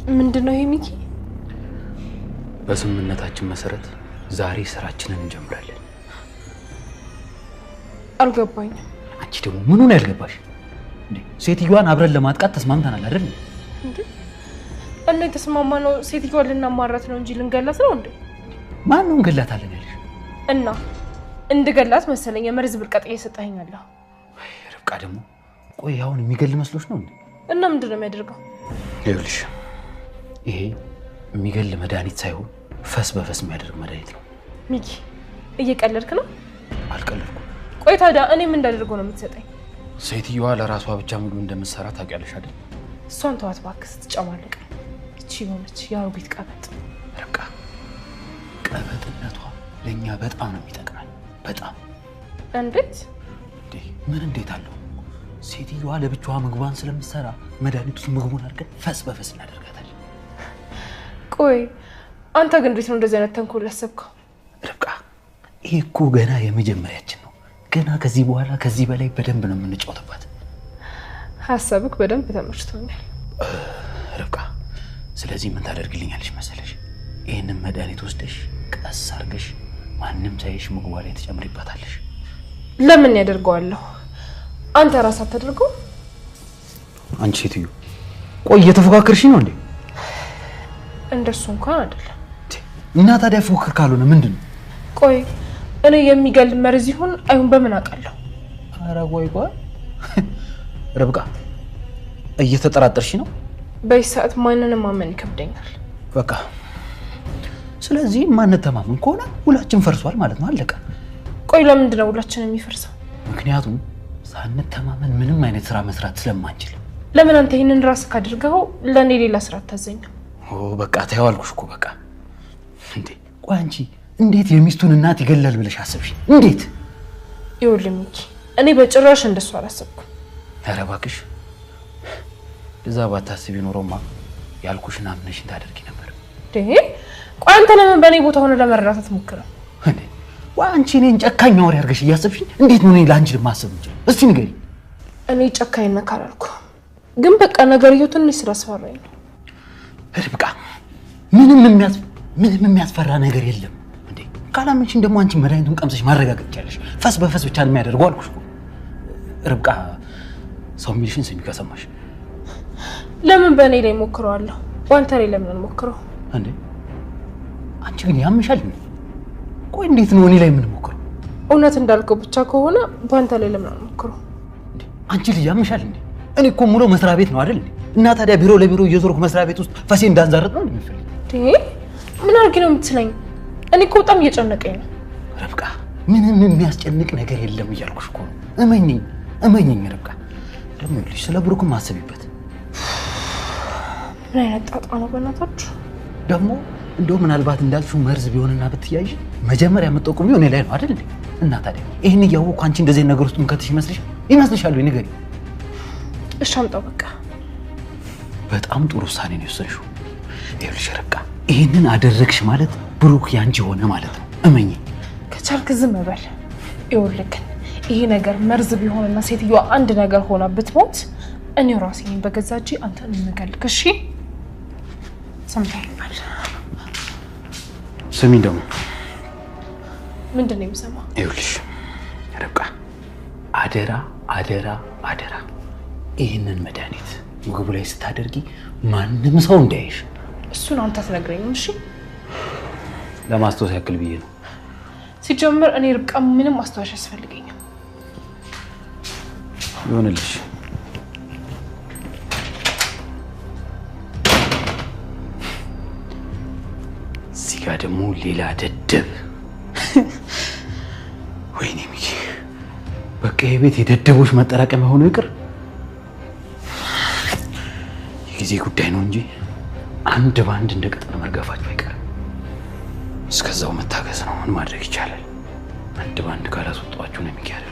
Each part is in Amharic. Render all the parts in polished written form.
ምንድነው ይሄ ሚኪ? በስምምነታችን መሰረት ዛሬ ስራችንን እንጀምራለን። አልገባኝም። አንቺ ደግሞ ምኑን ያልገባሽ እንዴ? ሴትዮዋን አብረን ለማጥቃት ተስማምተናል አይደል እንዴ? እና የተስማማነው ሴትዮዋን ልናማራት ነው እንጂ ልንገላት ነው እንዴ? ማን ነው እንገላታለን ያለሽ? እና እንድገላት መሰለኝ የመርዝ ብልቀጥ እየሰጠኸኛለሁ። ርብቃ ደግሞ ቆይ አሁን የሚገል መስሎሽ ነው እንዴ? እና ምንድነው የሚያደርገው? ይኸውልሽ ይሄ የሚገል መድኃኒት ሳይሆን ፈስ በፈስ የሚያደርግ መድኃኒት ነው። ሚኪ እየቀለድክ ነው? አልቀለድኩም። ቆይ ታዲያ እኔ ምን እንዳደርገው ነው የምትሰጠኝ? ሴትዮዋ ለራሷ ብቻ ምግብ እንደምትሰራ ታውቂያለሽ አይደል? እሷን ተዋት እባክህ ስትጨማለቅ። እቺ ሆነች የአሮጊት ቀበጥ። ርብቃ ቀበጥነቷ ለእኛ በጣም ነው የሚጠቅመን። በጣም እንዴት? ምን እንዴት አለው? ሴትዮዋ ለብቻዋ ምግቧን ስለምትሰራ መድኃኒቱን ምግቡን አድርገን ፈስ በፈስ እናደርጋታለን። ቆይ አንተ ግን እንዴት ነው እንደዚህ አይነት ተንኮል ያሰብከው? ርብቃ ይሄ እኮ ገና የመጀመሪያችን ነው። ገና ከዚህ በኋላ ከዚህ በላይ በደንብ ነው የምንጫወትባት። ሀሳብክ በደንብ ተመችቶኛል ርብቃ። ስለዚህ ምን ታደርግልኛለሽ መሰለሽ? ይህንን መድኃኒት ወስደሽ ቀስ አድርገሽ ማንም ሳይሽ ምግቧ ላይ ተጨምሪባታለሽ። ለምን ያደርገዋለሁ? አንተ ራስህ አታደርገው? አንቺ ሴትዮ ቆይ እየተፎካከርሽ ነው እንዴ? እንደሱ እንኳን አይደለም። እና ታዲያ ፉክክር ካልሆነ ምንድነው? ቆይ እኔ የሚገል መርዝ ይሁን አይሁን በምን አውቃለሁ? ኧረ ቆይ ርብቃ እየተጠራጠርሽ ነው? በዚህ ሰዓት ማንንም ማመን ይከብደኛል። በቃ ስለዚህ ማንተማመን ከሆነ ሁላችን ፈርሷል ማለት ነው። አለቀ። ቆይ ለምንድን ነው ሁላችንም የሚፈርሰው? ምክንያቱም ሳንተማመን ምንም አይነት ስራ መስራት ስለማንችል። ለምን አንተ ይሄንን ራስህ ካደረገው ለኔ ሌላ ስራ አታዘኝም? በቃ ተይው አልኩሽ እኮ በቃ። እንዴ ቆይ አንቺ እንዴት የሚስቱን እናት ይገላል ብለሽ አሰብሽ? እንዴት? ይኸውልህ ሚኪ እኔ በጭራሽ እንደሱ አላሰብኩም። ኧረ እባክሽ እዛ ባታስቢ ኖሮማ ያልኩሽን አምነሽን ታደርጊ ነበር። ቆይ አንተ ለምን በእኔ ቦታ ሆነ ለመረዳት አትሞክርም? እንዴ ወይ አንቺ እኔን ጨካኝ አውሬ አድርገሽ እያሰብሽኝ እንዴት ነው እኔ ለአንቺ ማሰብ እንጂ? እስቲ ንገሪ። እኔ ጨካኝ ነህ ካላልኩ ግን በቃ ነገርየው ትንሽ ስላስፈራኝ ነው። ርብቃ ምንም የሚያስፈራ ነገር የለም። እንዴ ካላመንሽኝ ደግሞ አንቺ መድኃኒቱን ቀምሰሽ ማረጋገጥ ይቻለሽ። ፈስ በፈስ ብቻ ነው የሚያደርገው አልኩሽ እኮ ርብቃ። ሰው የሚልሽን ስሚ ከሰማሽ። ለምን በእኔ ላይ ሞክረዋለሁ? በአንተ ላይ ለምን አልሞክረው? እንዴ አንቺ ግን ያምሻል እንዴ? ቆይ እንዴት ነው እኔ ላይ የምንሞክረው? እውነት እንዳልከው ብቻ ከሆነ በአንተ ላይ ለምን አልሞክረው? እንዴ አንቺ ልጅ ያምሻል እንዴ? እኔ እኮ ሙሉ መስሪያ ቤት ነው አይደል? እና ታዲያ ቢሮ ለቢሮ እየዞርኩ መስሪያ ቤት ውስጥ ፈሴ እንዳንዛረጥ ነው የሚፈልግ? ምን አድርጊ ነው የምትለኝ? እኔ እኮ በጣም እየጨነቀኝ ነው። ርብቃ ምንም የሚያስጨንቅ ነገር የለም እያልኩሽ እኮ ነው። እመኝኝ ርብቃ። ደግሞ ልጅ ስለ ብሩክም አስቢበት። ምን አይነት ጣጣ ነው በእናታችሁ? ደግሞ እንደው ምናልባት እንዳልሽው መርዝ ቢሆንና ብትያዥ መጀመሪያ የምትጠቁሚው እኔ ላይ ነው አይደል? እና ታዲያ ይሄን እያወቅሁ አንቺ እንደዚህ ነገር ውስጥ ምከትሽ ይመስልሻል ወይ? ንገሪ። እሺ አምጣው በቃ። በጣም ጥሩ ውሳኔ ነው የወሰንሽው። ይኸውልሽ ርብቃ ይሄንን አደረግሽ ማለት ብሩክ ያንቺ ሆነ ማለት ነው። እመኚ። ከቻልክ ዝም በል። ይኸውልህ ግን ይሄ ነገር መርዝ ቢሆንና ሴትዮዋ አንድ ነገር ሆና ብትሞት እኔው ራሴ ነኝ በገዛ እጄ አንተን የምገልክ። እሺ ሰምተኸኛል? ስሚኝ ደግሞ ምንድን ነው የምሰማው? ይኸውልሽ ርብቃ አደራ ይህንን መድኃኒት ምግቡ ላይ ስታደርጊ ማንም ሰው እንዳይሽ። እሱን አንተ አትነግረኝም? እሺ ለማስታወስ ያክል ብዬ ነው። ሲጀምር እኔ ርብቃ ምንም ማስታወሻ ያስፈልገኛል። ይሁንልሽ። እዚህ ጋር ደግሞ ሌላ ደደብ። ወይኔ ሚኪ በቃ የቤት የደደቦች መጠራቀሚያ ሆኖ ይቅር። የጊዜ ጉዳይ ነው እንጂ አንድ በአንድ እንደ ቅጠል መርገፋቸው አይቀርም። እስከዛው መታገስ ነው። ምን ማድረግ ይቻላል? አንድ በአንድ ካላስወጣኋቸው ነው ሚኪ አይደሉ?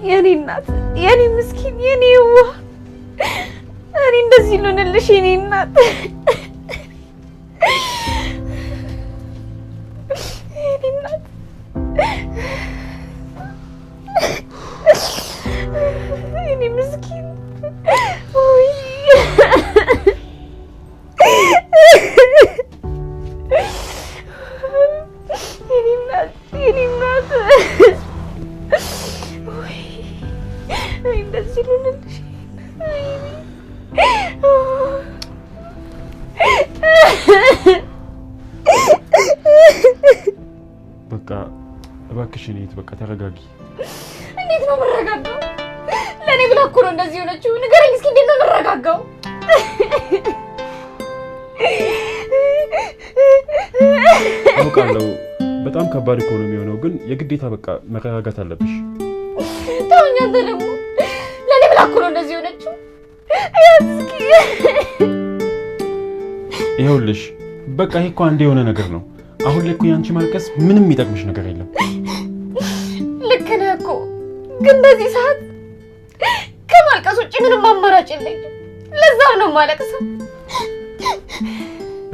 የኔ እናት የኔ ምስኪን የኔ ዋ እኔ እንደዚህ ልሆንልሽ የኔ እናት የኔ እናት የኔ ምስኪን ወይ የኔ እናት ወይ እኔ እንደዚህ ልሆንልሽ በቃ እባክሽ እኔት በቃ ተረጋጊ። እንዴት ነው መረጋጋው? ለኔ ብላ እኮ ነው እንደዚህ ሆነችው። ንገረኝ እስኪ እንዴት ነው መረጋጋው? አውቃለሁ በጣም ከባድ እኮ ነው የሚሆነው፣ ግን የግዴታ በቃ መረጋጋት አለብሽ። ታውኛ አንተ ደግሞ ለኔ ብላ እኮ ነው እንደዚህ ሆነችው። እስኪ ይኸውልሽ በቃ ይሄ እኮ አንዴ የሆነ ነገር ነው። አሁን ላይ እኮ ያንቺ ማልቀስ ምንም የሚጠቅምሽ ነገር የለም። ልክ ነህ እኮ፣ ግን በዚህ ሰዓት ከማልቀስ ውጭ ምንም አማራጭ የለኝም። ለዛው ነው ማለቅሰው።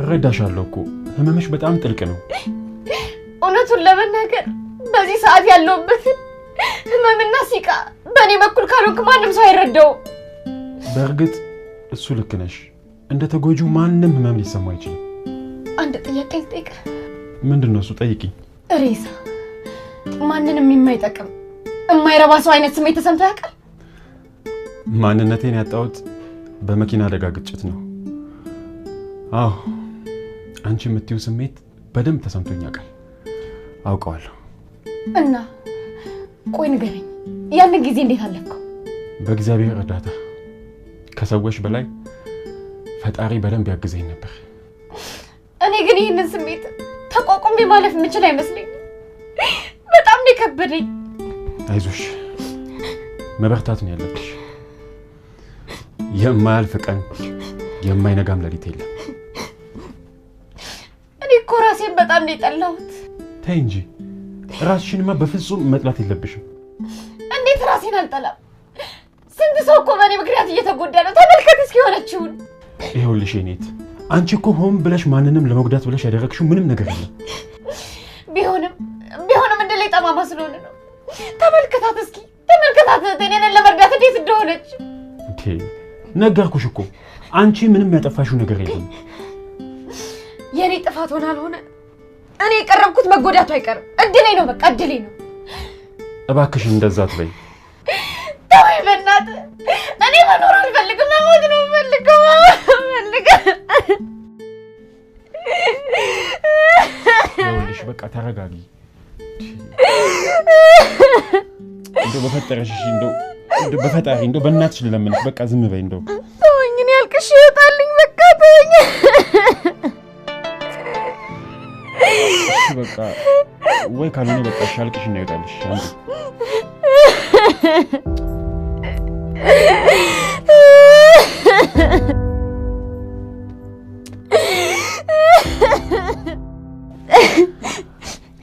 እረዳሻለሁ እኮ ህመምሽ በጣም ጥልቅ ነው። እውነቱን ለመናገር በዚህ ሰዓት ያለውበትን ህመምና ሲቃ በእኔ በኩል ካልሆንክ ማንም ሰው አይረዳውም። በእርግጥ እሱ ልክ ነሽ። እንደ ተጎጂው ማንም ህመም ሊሰማው አይችልም። አንድ ጥያቄ ልጠይቅህ። ምንድነው እሱ? ጠይቂኝ። ሬሳ ማንንም የማይጠቅም የማይረባ ሰው አይነት ስሜት ተሰምቶ ያውቃል? ማንነቴን ያጣሁት በመኪና አደጋ ግጭት ነው። አዎ አንቺ የምትይው ስሜት በደንብ ተሰምቶኝ ያውቃል። አውቀዋለሁ። እና ቆይ ንገረኝ፣ ያንን ጊዜ እንዴት አለፍከው? በእግዚአብሔር እርዳታ ከሰዎች በላይ ፈጣሪ በደንብ ያግዘኝ ነበር። እኔ ግን ይህንን ስሜት ተቋቁሜ ማለፍ የምችል አይመስለኝም። በጣም ነው የከበደኝ። አይዞሽ፣ መበርታት ነው ያለብሽ። የማያልፍ ቀን የማይነጋም ሌሊት የለም። እኔ እኮ ራሴን በጣም ነው የጠላሁት። ተይ እንጂ ራስሽንማ በፍጹም መጥላት የለብሽም። እንዴት ራሴን አልጠላም? ስንት ሰው እኮ በእኔ ምክንያት እየተጎዳ ነው። ተመልከት እስኪ የሆነችውን። ይኸውልሽ የኔት አንቺ እኮ ሆን ብለሽ ማንንም ለመጉዳት ብለሽ ያደረግሽው ምንም ነገር የለም። ቢሆንም እንደ ላይ ጠማማ ስለሆነ ነው። ተመልከታት እስኪ ተመልከታት፣ እኔን ለመርዳት እንዴት እንደሆነች። እንዴ ነገርኩሽ እኮ አንቺ ምንም ያጠፋሽው ነገር የለም። የኔ ጥፋት ሆነ አልሆነ እኔ የቀረብኩት መጎዳቱ አይቀርም። እድሌ ነው፣ በቃ እድሌ ነው። እባክሽ እንደዛ አትበይ። ተወኝ በእናትህ። እኔ መኖር አልፈልግም፣ መሞት ነው የምፈልገው። ይኸውልሽ በቃ ተረጋጊ። እንደው በፈጠረሽ እንደው በፈጣሪ እንደው በእናትሽ ልለምንሽ፣ በቃ ዝም በይ። እንደው ተወኝ፣ እኔ አልቅሽ ይወጣልኝ። በቃ ተወኝ። በቃ ወይ ካልሆነ በቃ ሻልቅሽ እና ይወጣልሽ።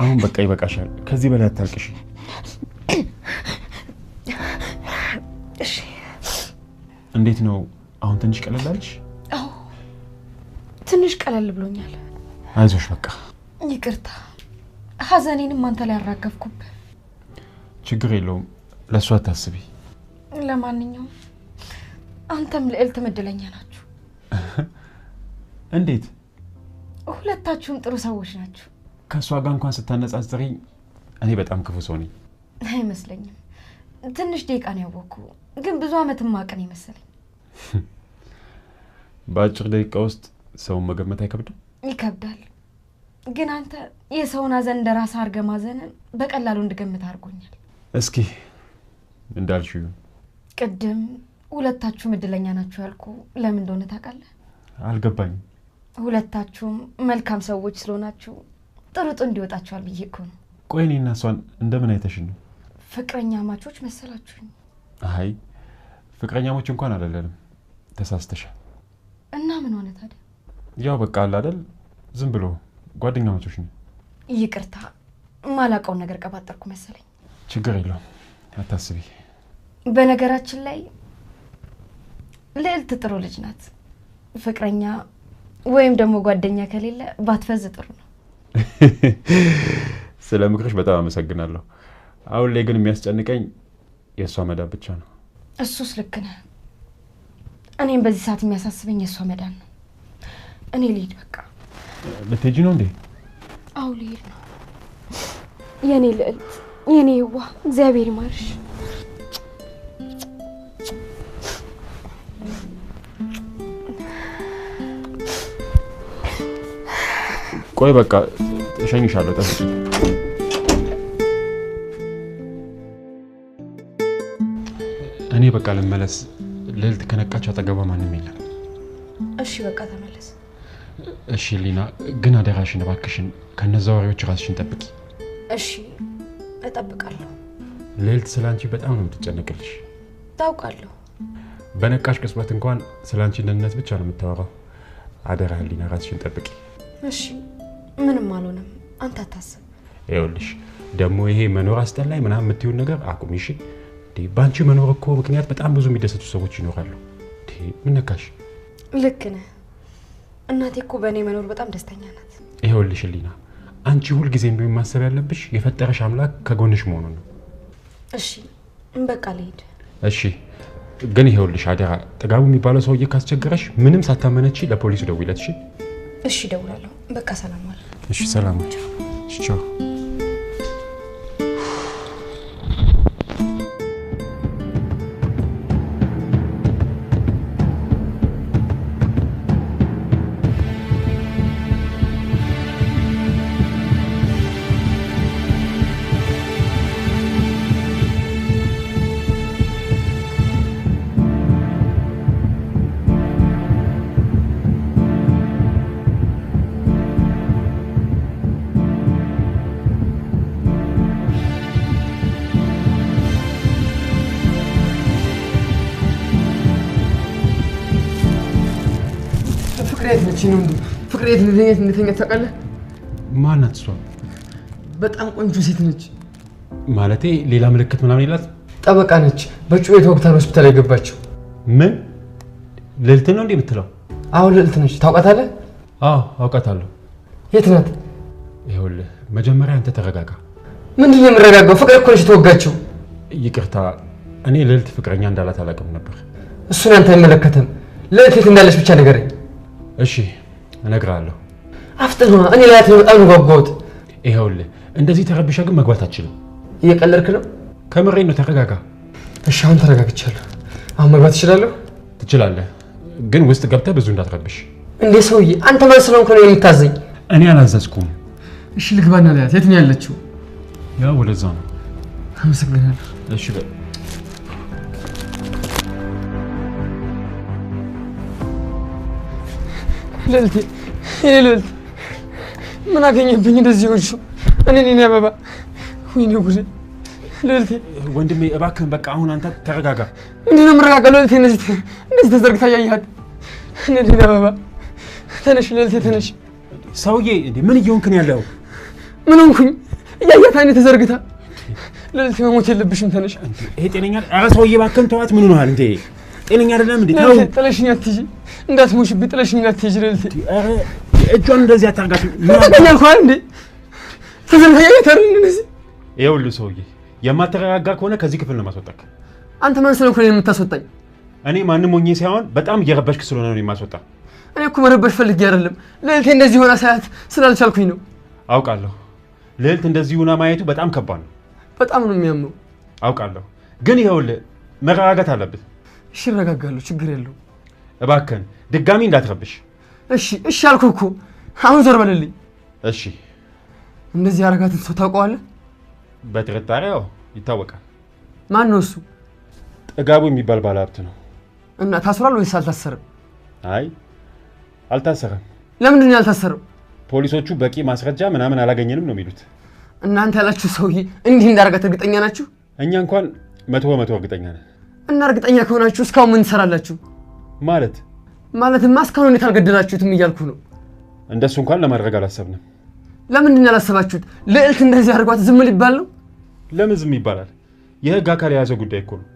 አሁን በቃ ይበቃሻል። ከዚህ በላይ አታልቅሽ። እሺ እንዴት ነው አሁን? ትንሽ ቀለል አለሽ? አዎ ትንሽ ቀለል ብሎኛል። አይዞሽ በቃ። ይቅርታ ሐዘኔንም አንተ ላይ አራገፍኩብህ። ችግር የለውም፣ ለእሱ አታስቢ። ለማንኛውም አንተም ልዕልት እድለኛ ናችሁ። እንዴት? ሁለታችሁም ጥሩ ሰዎች ናችሁ። ከሷ ጋር እንኳን ስታነጻጽሪኝ እኔ በጣም ክፉ ሰው ነኝ። አይመስለኝም። ትንሽ ደቂቃ ነው ያወቅኩ፣ ግን ብዙ አመትም ማቀን ይመስለኝ። በአጭር ደቂቃ ውስጥ ሰውን መገመት አይከብድም? ይከብዳል። ግን አንተ የሰውን ሐዘን እንደራስ አድርገህ ማዘንን በቀላሉ እንድገምት አድርጎኛል። እስኪ እንዳልሽው ቅድም ሁለታችሁም እድለኛ ናችሁ ያልኩ ለምን እንደሆነ ታውቃለህ? አልገባኝም። ሁለታችሁም መልካም ሰዎች ስለሆናችሁ ጥሩ እንዲወጣችኋል ብዬ እኮ ነው። ቆይ እኔና እሷን እንደምን አይተሽን ነው? ፍቅረኛ ማቾች መሰላችሁኝ? አይ ፍቅረኛሞች እንኳን አይደለንም፣ ተሳስተሻል። እና ምን ሆነ ታዲያ? ያው በቃ አለ አይደል፣ ዝም ብሎ ጓደኛሞች ነው። ይቅርታ ማላውቀውን ነገር ቀባጠርኩ መሰለኝ። ችግር የለውም አታስቢ። በነገራችን ላይ ልዕልት ጥሩ ልጅ ናት። ፍቅረኛ ወይም ደግሞ ጓደኛ ከሌለ ባትፈዝ ጥሩ ነው። ስለ ምክርሽ በጣም አመሰግናለሁ። አሁን ላይ ግን የሚያስጨንቀኝ የሷ መዳን ብቻ ነው። እሱስ ልክ ነህ። እኔም በዚህ ሰዓት የሚያሳስበኝ የሷ መዳን ነው። እኔ ልሂድ በቃ። ልትሄጂ ነው እንዴ? አዎ ልሂድ ነው። የኔ ልዕልት፣ የኔ ይዋ፣ እግዚአብሔር ይማርሽ። ቆይ በቃ እሸኝሻለሁ፣ ጠብቂ። እኔ በቃ ልመለስ። ልዕልት ከነቃች አጠገቧ ማንም የለም። እሺ በቃ ተመለስ። እሺ ሊና፣ ግን አደራሽን እባክሽን ከነዛ ወሬዎች ራስሽን ጠብቂ። እሺ እጠብቃለሁ። ልዕልት ስላንቺ በጣም ነው የምትጨነቅልሽ። ታውቃለሁ። በነቃሽ ቅጽበት እንኳን ስላንቺ ደህንነት ብቻ ነው የምታወራው። አደራ ሊና፣ ራስሽን ጠብቂ። እሺ ምንም አልሆነም፣ አንተ አታስብ። ይኸውልሽ ደግሞ ይሄ መኖር አስጠላኝ ምናምን የምትይውን ነገር አቁሚ እሺ። ባንቺ መኖር እኮ ምክንያት በጣም ብዙ የሚደሰቱ ሰዎች ይኖራሉ። ምን ነካሽ? ልክ ነህ። እናቴ እኮ በእኔ መኖር በጣም ደስተኛ ናት። ይኸውልሽ ሊና፣ አንቺ ሁልጊዜም ቢሆን ማሰብ ያለብሽ የፈጠረሽ አምላክ ከጎንሽ መሆኑን ነው። እሺ በቃ ልሂድ። እሺ ግን ይኸውልሽ አደራ፣ ጥጋቡ የሚባለው ሰውዬ ካስቸገረሽ ምንም ሳታመነቺ ለፖሊሱ ደውይለት እሺ። እሺ ደውላለሁ። በቃ ሰላም ዋል። እሺ ሰላም ዋል። እሺ ቻው። ፍቅሬት እንደተኛ ታውቃለህ? ማናት እሷ? በጣም ቆንጆ ሴት ነች። ማለቴ ሌላ ምልክት ምናምን ይላት? ጠበቃ ነች። በጩቤ ተወግታ ሆስፒታል የገባችው። ምን? ልዕልት ነው እንዴ የምትለው? አዎ ልዕልት ነች። ታውቃታለህ? አዎ አውቃታለሁ። የት ናት? ይኸውልህ መጀመሪያ አንተ ተረጋጋ። ምንድን ነው የምረጋጋው? ፍቅር እኮ ነች የተወጋችው። ይቅርታ፣ እኔ ልዕልት ፍቅረኛ እንዳላት አላውቅም ነበር። እሱን አንተ አይመለከትም። ልዕልት የት እንዳለች ብቻ ንገረኝ። እሺ እነግርሃለሁ። አፍጥነዋ። እኔ ላያት ነው በጣም ጓጓሁት። ይኸውልህ እንደዚህ ተረብሻ ግን መግባት አትችልም። እየቀለድክ ነው? ከምሬን ነው። ተረጋጋ። እሺ አሁን ተረጋግቻለሁ። አሁን መግባት እችላለሁ? ትችላለህ፣ ግን ውስጥ ገብተህ ብዙ እንዳትረብሽ። እንዴ ሰውዬ፣ አንተ ማን ስለሆንክ ነው የምታዘኝ? እኔ አላዘዝኩም። እሺ ልግባና ላያት። የት ነው ያለችው? ያው ወደዛ ነው። አመሰግናለሁ። እሺ በል። ልዕልቴ፣ የኔ ልዕልት፣ ምን አገኘብኝ እንደዚህ ሆንሽው? እኔ አበባ። ወይኔ ጉዴ! ልዕልቴ ወንድሜ እባክህን በቃ አሁን አንተ ተረጋጋ። ምንድን ነው የምረጋጋው? ልዕልቴ እንደዚህ ተዘርግታ እያየሃት። እኔ አበባ። ተነሽ ልዕልቴ ተነሽ። ሰውዬ እንዴ ምን እየሆንክ ነው ያለው? ምን ሆንኩኝ? እያየሃት አይኔ ተዘርግታ። ልዕልቴ መሞት የለብሽም ተነሽ። ይሄ ጤነኛ? ኧረ ሰውዬ እባክህን ተዋት። ምን ሆነሃል እንዴ? ጤነኛ አይደለም እንዴ? ተው። ጥለሽኝ አትሂጂ፣ እንዳትሞሽብኝ። ጥለሽኝ አትሂጂ ልዕልቴ። ኧረ እጇን እንደዚህ አታርጋት። ምን ታገኛል እንኳን እንዴ? ተዘርግታ እያየሃት አይደል እንደዚህ? ይኸውልህ ሰውዬ፣ የማትረጋጋ ከሆነ ከዚህ ክፍል ነው ማስወጣክ። አንተ ማን ስለሆንክ ነው የምታስወጣኝ? እኔ ማንም ሆኜ ሳይሆን በጣም እየረበሽክ ስለሆነ ነው የማስወጣ። እኔ እኮ መረበሽ ፈልጌ አይደለም። ልዕልቴ እንደዚህ ሆና ሳያት ስላልቻልኩኝ ነው። አውቃለሁ። ልዕልት እንደዚህ ሆና ማየቱ በጣም ከባድ ነው። በጣም ነው የሚያመው። አውቃለሁ፣ ግን ይኸውልህ መረጋጋት አለብህ። እሺ እረጋጋለሁ፣ ችግር የለውም። እባክህን ድጋሚ እንዳትረብሽ። እሺ አልኩህ እኮ። አሁን ዞር በልልኝ። እሺ። እንደዚህ ያረጋትን ሰው ታውቀዋለህ? በጥርጣሬ ያው ይታወቃል። ማን ነው እሱ? ጥጋቡ የሚባል ባለሀብት ነው። እና ታስሯል ወይስ አልታሰረም? አይ አልታሰረም። ለምንድን ነው ያልታሰረው? ፖሊሶቹ በቂ ማስረጃ ምናምን አላገኘንም ነው የሚሉት። እናንተ ያላችሁ ሰውዬ እንዲህ እንዳረጋት እርግጠኛ ናችሁ? እኛ እንኳን 100% እርግጠኛ ነን። እና እርግጠኛ ከሆናችሁ እስካሁን ምን ትሰራላችሁ? ማለትማ እስካሁን እንዴት አልገደላችሁትም እያልኩ ነው። እንደሱ እንኳን ለማድረግ አላሰብንም። ለምንድን ነው ያላሰባችሁት? ልዕልት እንደዚህ አድርጓት ዝም ሊባል ነው? ለምን ዝም ይባላል? የህግ አካል የያዘው ጉዳይ እኮ ነው።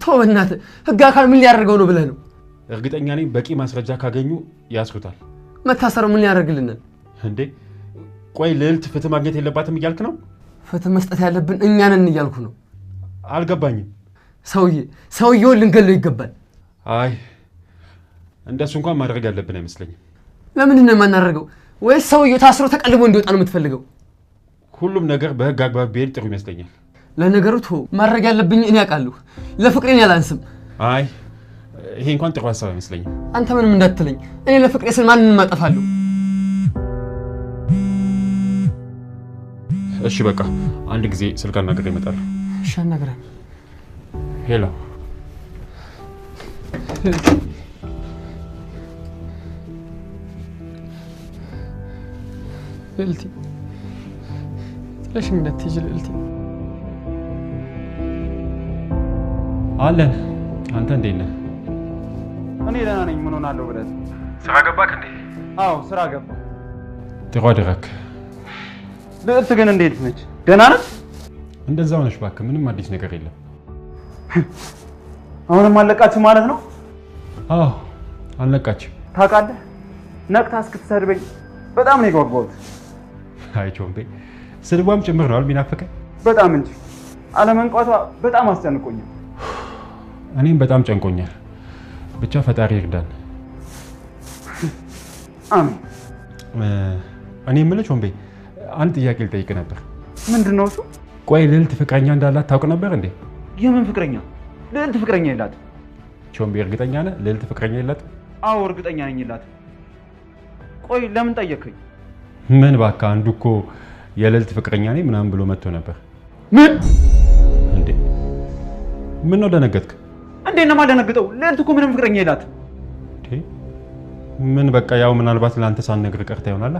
ተው በእናትህ ህግ አካል ምን ሊያደርገው ነው ብለህ ነው? እርግጠኛ ነኝ በቂ ማስረጃ ካገኙ ያስሩታል። መታሰሩ ምን ሊያደርግልናል እንዴ? ቆይ ልዕልት ፍትህ ማግኘት የለባትም እያልክ ነው? ፍትህ መስጠት ያለብን እኛ ነን እያልኩ ነው። አልገባኝም። ሰውየውን ልንገለው ይገባል። አይ እንደሱ እንኳን ማድረግ ያለብን አይመስለኝም። ለምንድን ነው የማናደርገው? ወይስ ሰውየው ታስሮ ተቀልቦ እንዲወጣ ነው የምትፈልገው? ሁሉም ነገር በህግ አግባብ ቢሄድ ጥሩ ይመስለኛል። ለነገሩ ማድረግ ያለብኝ እኔ አውቃለሁ። ለፍቅሬን ያላንስም። አይ ይሄ እንኳን ጥሩ ሀሳብ አይመስለኝም። አንተ ምንም እንዳትለኝ። እኔ ለፍቅሬ ስል ማንንም አጠፋለሁ። እሺ በቃ አንድ ጊዜ ስልክ አናግሬ እመጣለሁ። እሺ አናግረን። ሄሎ ልዕልቴ ጥለሽኝ እንዳትሄጂ ልዕልቴ። አለን። አንተ እንዴት ነህ? እኔ ደህና ነኝ። ምን ሆናለሁ ብለህ? ስራ ገባክ እንዴ? አዎ ስራ ገባ። ጥሩ አደረክ። ልዕልት ግን እንዴት ነች? ደህና ነች? እንደዛው ነሽ እባክህ። ምንም አዲስ ነገር የለም። አሁንም አለቃችሁ ማለት ነው? አዎ አልነቃችም። ታውቃለህ ነቅታ እስክትሰድበኝ በጣም ነው የጓጓሁት። አይ ቾምቤ ስድቧም ጭምር ነው የሚናፍቀኝ። በጣም እንጂ አለመንቋቷ በጣም አስጨንቆኛል። እኔም በጣም ጨንቆኛል። ብቻ ፈጣሪ ይርዳን። አሜን። እኔ የምልህ ቾምቤ አንድ ጥያቄ ልጠይቅ ነበር። ምንድነው እሱ? ቆይ ልዕልት ፍቅረኛ እንዳላት ታውቅ ነበር እንዴ? የምን ፍቅረኛ? ልዕልት ፍቅረኛ የላትም። ቾምቤ እርግጠኛ ነህ ልዕልት ፍቅረኛ የላትም? አዎ እርግጠኛ ነኝ የላትም። ቆይ ለምን ጠየቅከኝ? ምን እባክህ አንዱ እኮ የልዕልት ፍቅረኛ ነኝ ምናምን ብሎ መጥቶ ነበር። ምን እንዴ? ምን ነው ደነገጥክ? እንዴት ነው የማልደነግጠው? ልዕልት እኮ ምንም ፍቅረኛ የላትም። ምን በቃ ያው ምናልባት ለአንተ ሳልነግር ቀርታ ይሆናል።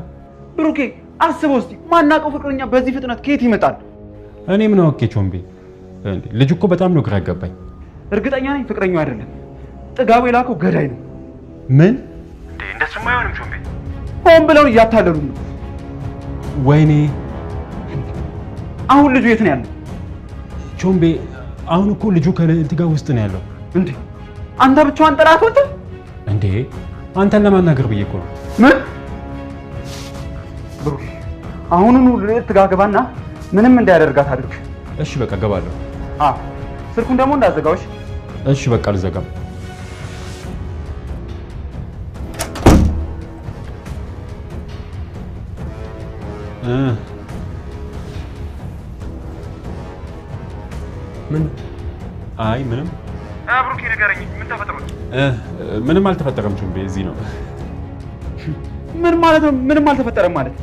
ብሩኬ አስበው እስቲ ማናውቀው ፍቅረኛ በዚህ ፍጥነት ከየት ይመጣል? እኔ ምን አውቄ ቾምቤ። እንዴ ልጅ እኮ በጣም ነው ግራ ያጋባኝ። እርግጠኛ ነኝ ፍቅረኛው አይደለም። ጥጋቡ የላከው ገዳይ ነው። ምን እንዴ? እንደሱማ አይሆንም ቾምቤ። ሆን ብለው እያታለሉ ነው። ወይኔ አሁን ልጁ የት ነው ያለው? ቾምቤ አሁን እኮ ልጁ ከልዕልት ጋር ውስጥ ነው ያለው። እንዴ አንተ ብቻዋን ጥላት ወጣ እንዴ? አንተን ለማናገር ብዬ እኮ ነው። ምን ብሩኬ አሁኑኑ ልዕልት ጋር ገባና ምንም እንዳያደርጋት አድርግ። እሺ በቃ ገባለሁ። ስልኩን ደግሞ እንዳዘጋውሽ። እሺ በቃ አልዘጋም። ምን? አይ ምንም። ብሩኬ ንገረኝ፣ ምን ተፈጥሮ? ምንም አልተፈጠረም ቾምቤ፣ እዚህ ነው። ምን ማለት ነው? ምንም አልተፈጠረም ማለት?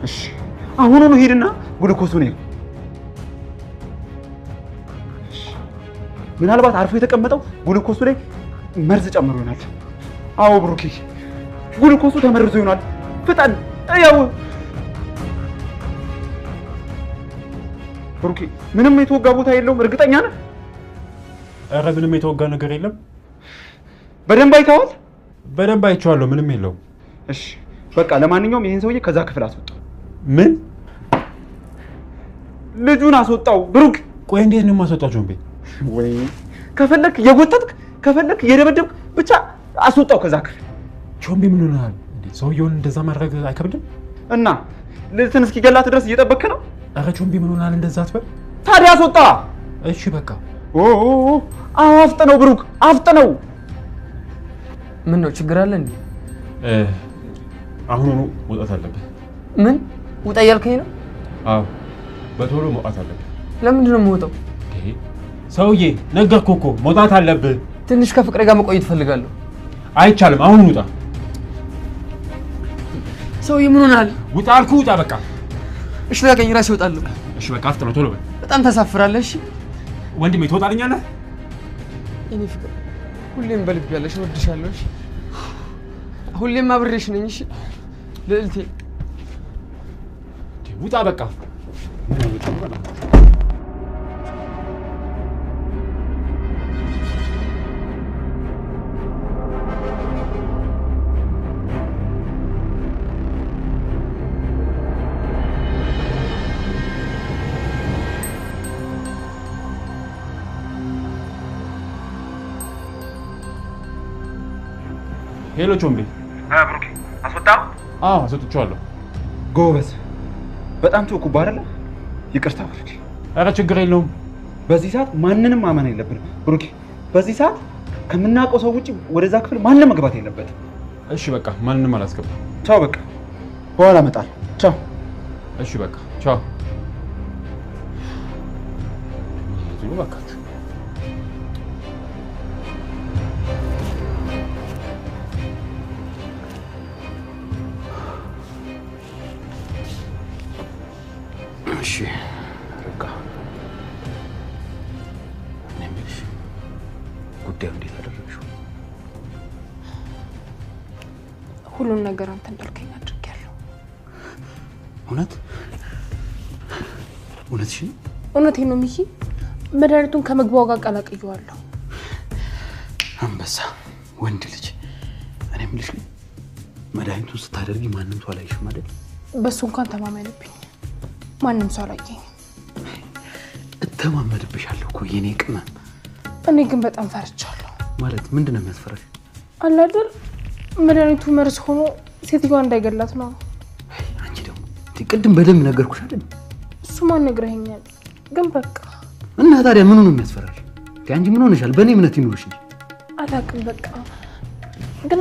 እሺ አሁኑኑ ሄድና ግሉኮሱን ይኸው። ምናልባት አርፎ የተቀመጠው ግሉኮሱ ላይ መርዝ ጨምሮ ይሆናል። አዎ ብሩኬ ግሉኮሱ ተመርዞ ይሆናል። ፍጠን ያው ብሩኬ ምንም የተወጋ ቦታ የለውም። እርግጠኛ ነህ? ኧረ ምንም የተወጋ ነገር የለም። በደንብ አይተዋል? በደንብ አይቼዋለሁ። ምንም የለውም። እሺ በቃ ለማንኛውም ይሄን ሰውዬ ከዛ ክፍል አስወጣው። ምን? ልጁን አስወጣው ብሩክ። ቆይ እንዴት ነው የማስወጣው ቾምቤ? ወይ ከፈለክ የጎተትክ ከፈለክ የደበደብክ ብቻ አስወጣው ከዛ ክፍል። ቾምቤ ምን ሆነሃል እንዴ? ሰውየውን እንደዛ ማድረግ አይከብድም? እና ልዕልትን እስኪገላት ድረስ እየጠበክ ነው? ኧረ ቾምቤ ምን ሆነሃል? እንደዛ አትበል። ታዲያ አስወጣ። እሺ በቃ አፍጥነው ብሩክ አፍጥነው። ምን ነው ችግር አለ እንዴ? አሁኑኑ መውጣት አለብህ። ምን ውጣ እያልከኝ ነው? አዎ በቶሎ መውጣት አለብህ። ለምንድን ነው የምወጣው? ሰውዬ ነገርኩህ እኮ መውጣት አለብህ። ትንሽ ከፍቅሬ ጋር መቆየት እፈልጋለሁ። አይቻልም። አሁን ውጣ። ሰውዬ ምን ሆነሃል? ውጣ አልኩህ። ውጣ በቃ። እሺ ለቀኝ፣ ራሴ እወጣለሁ። እሺ በቃ አፍጥነው ቶሎ በል። በጣም ታሳፍራለህ። እሺ ወንድሜ ትወጣልኛለህ? የኔ ፍቅር ሁሌም በልብ ያለሽ እወድሻለሁ። እሺ ሁሌም አብሬሽ ነኝ። እሺ ልዕልቴ ውጣ በቃ። ሄሎ ቾምቤ። ብሩኬ አስወጣው? አዎ አስወጥቼዋለሁ። ጎበዝ። በጣም ተውኩ አይደል? ይቅርታ ብሩኬ። ኧረ ችግር የለውም። በዚህ ሰዓት ማንንም ማመን የለብንም ብሩኬ። በዚህ ሰዓት ከምናውቀው ሰው ውጪ ወደዛ ክፍል ማንም መግባት የለበትም። እሺ በቃ ማንንም አላስገባም። ቻው በቃ በኋላ እመጣለሁ። ቻው። እሺ በቃ ቻው። ይባካችሁ እሺ በቃ ነምሽ ጉዳዩ እንዴት አደረግሽው? ሁሉን ነገር አንተ እንዳልከኝ አድርጌያለሁ። እውነትሽን? እውነቴን ነው ሚኪ። መድኃኒቱን ከምግባው ጋር ቀላቅየዋለሁ። አንበሳ ወንድ ልጅ። እኔ የምልሽ መድኃኒቱን ስታደርጊ ማንም ሰው አላየሽም አይደል? በሱ እንኳን ተማመንብኝ። ማንም ሰው አላየኝም። እተማመንብሻለሁ እኮ የኔ ቅመም። እኔ ግን በጣም ፈርቻለሁ። ማለት ምንድነው የሚያስፈራሽ? አለ አይደል መድኃኒቱ መርዝ ሆኖ ሴትዮዋ እንዳይገላት ነው። አንቺ ደግሞ ቅድም በደንብ ነገርኩሽ አይደል? እሱ ማን ነግረኸኛል? ግን በቃ እና ታዲያ ምኑ ነው የሚያስፈራሽ? አንቺ ምን ሆነሻል? በእኔ እምነት ይኑርሽ እንጂ። አላውቅም በቃ ግን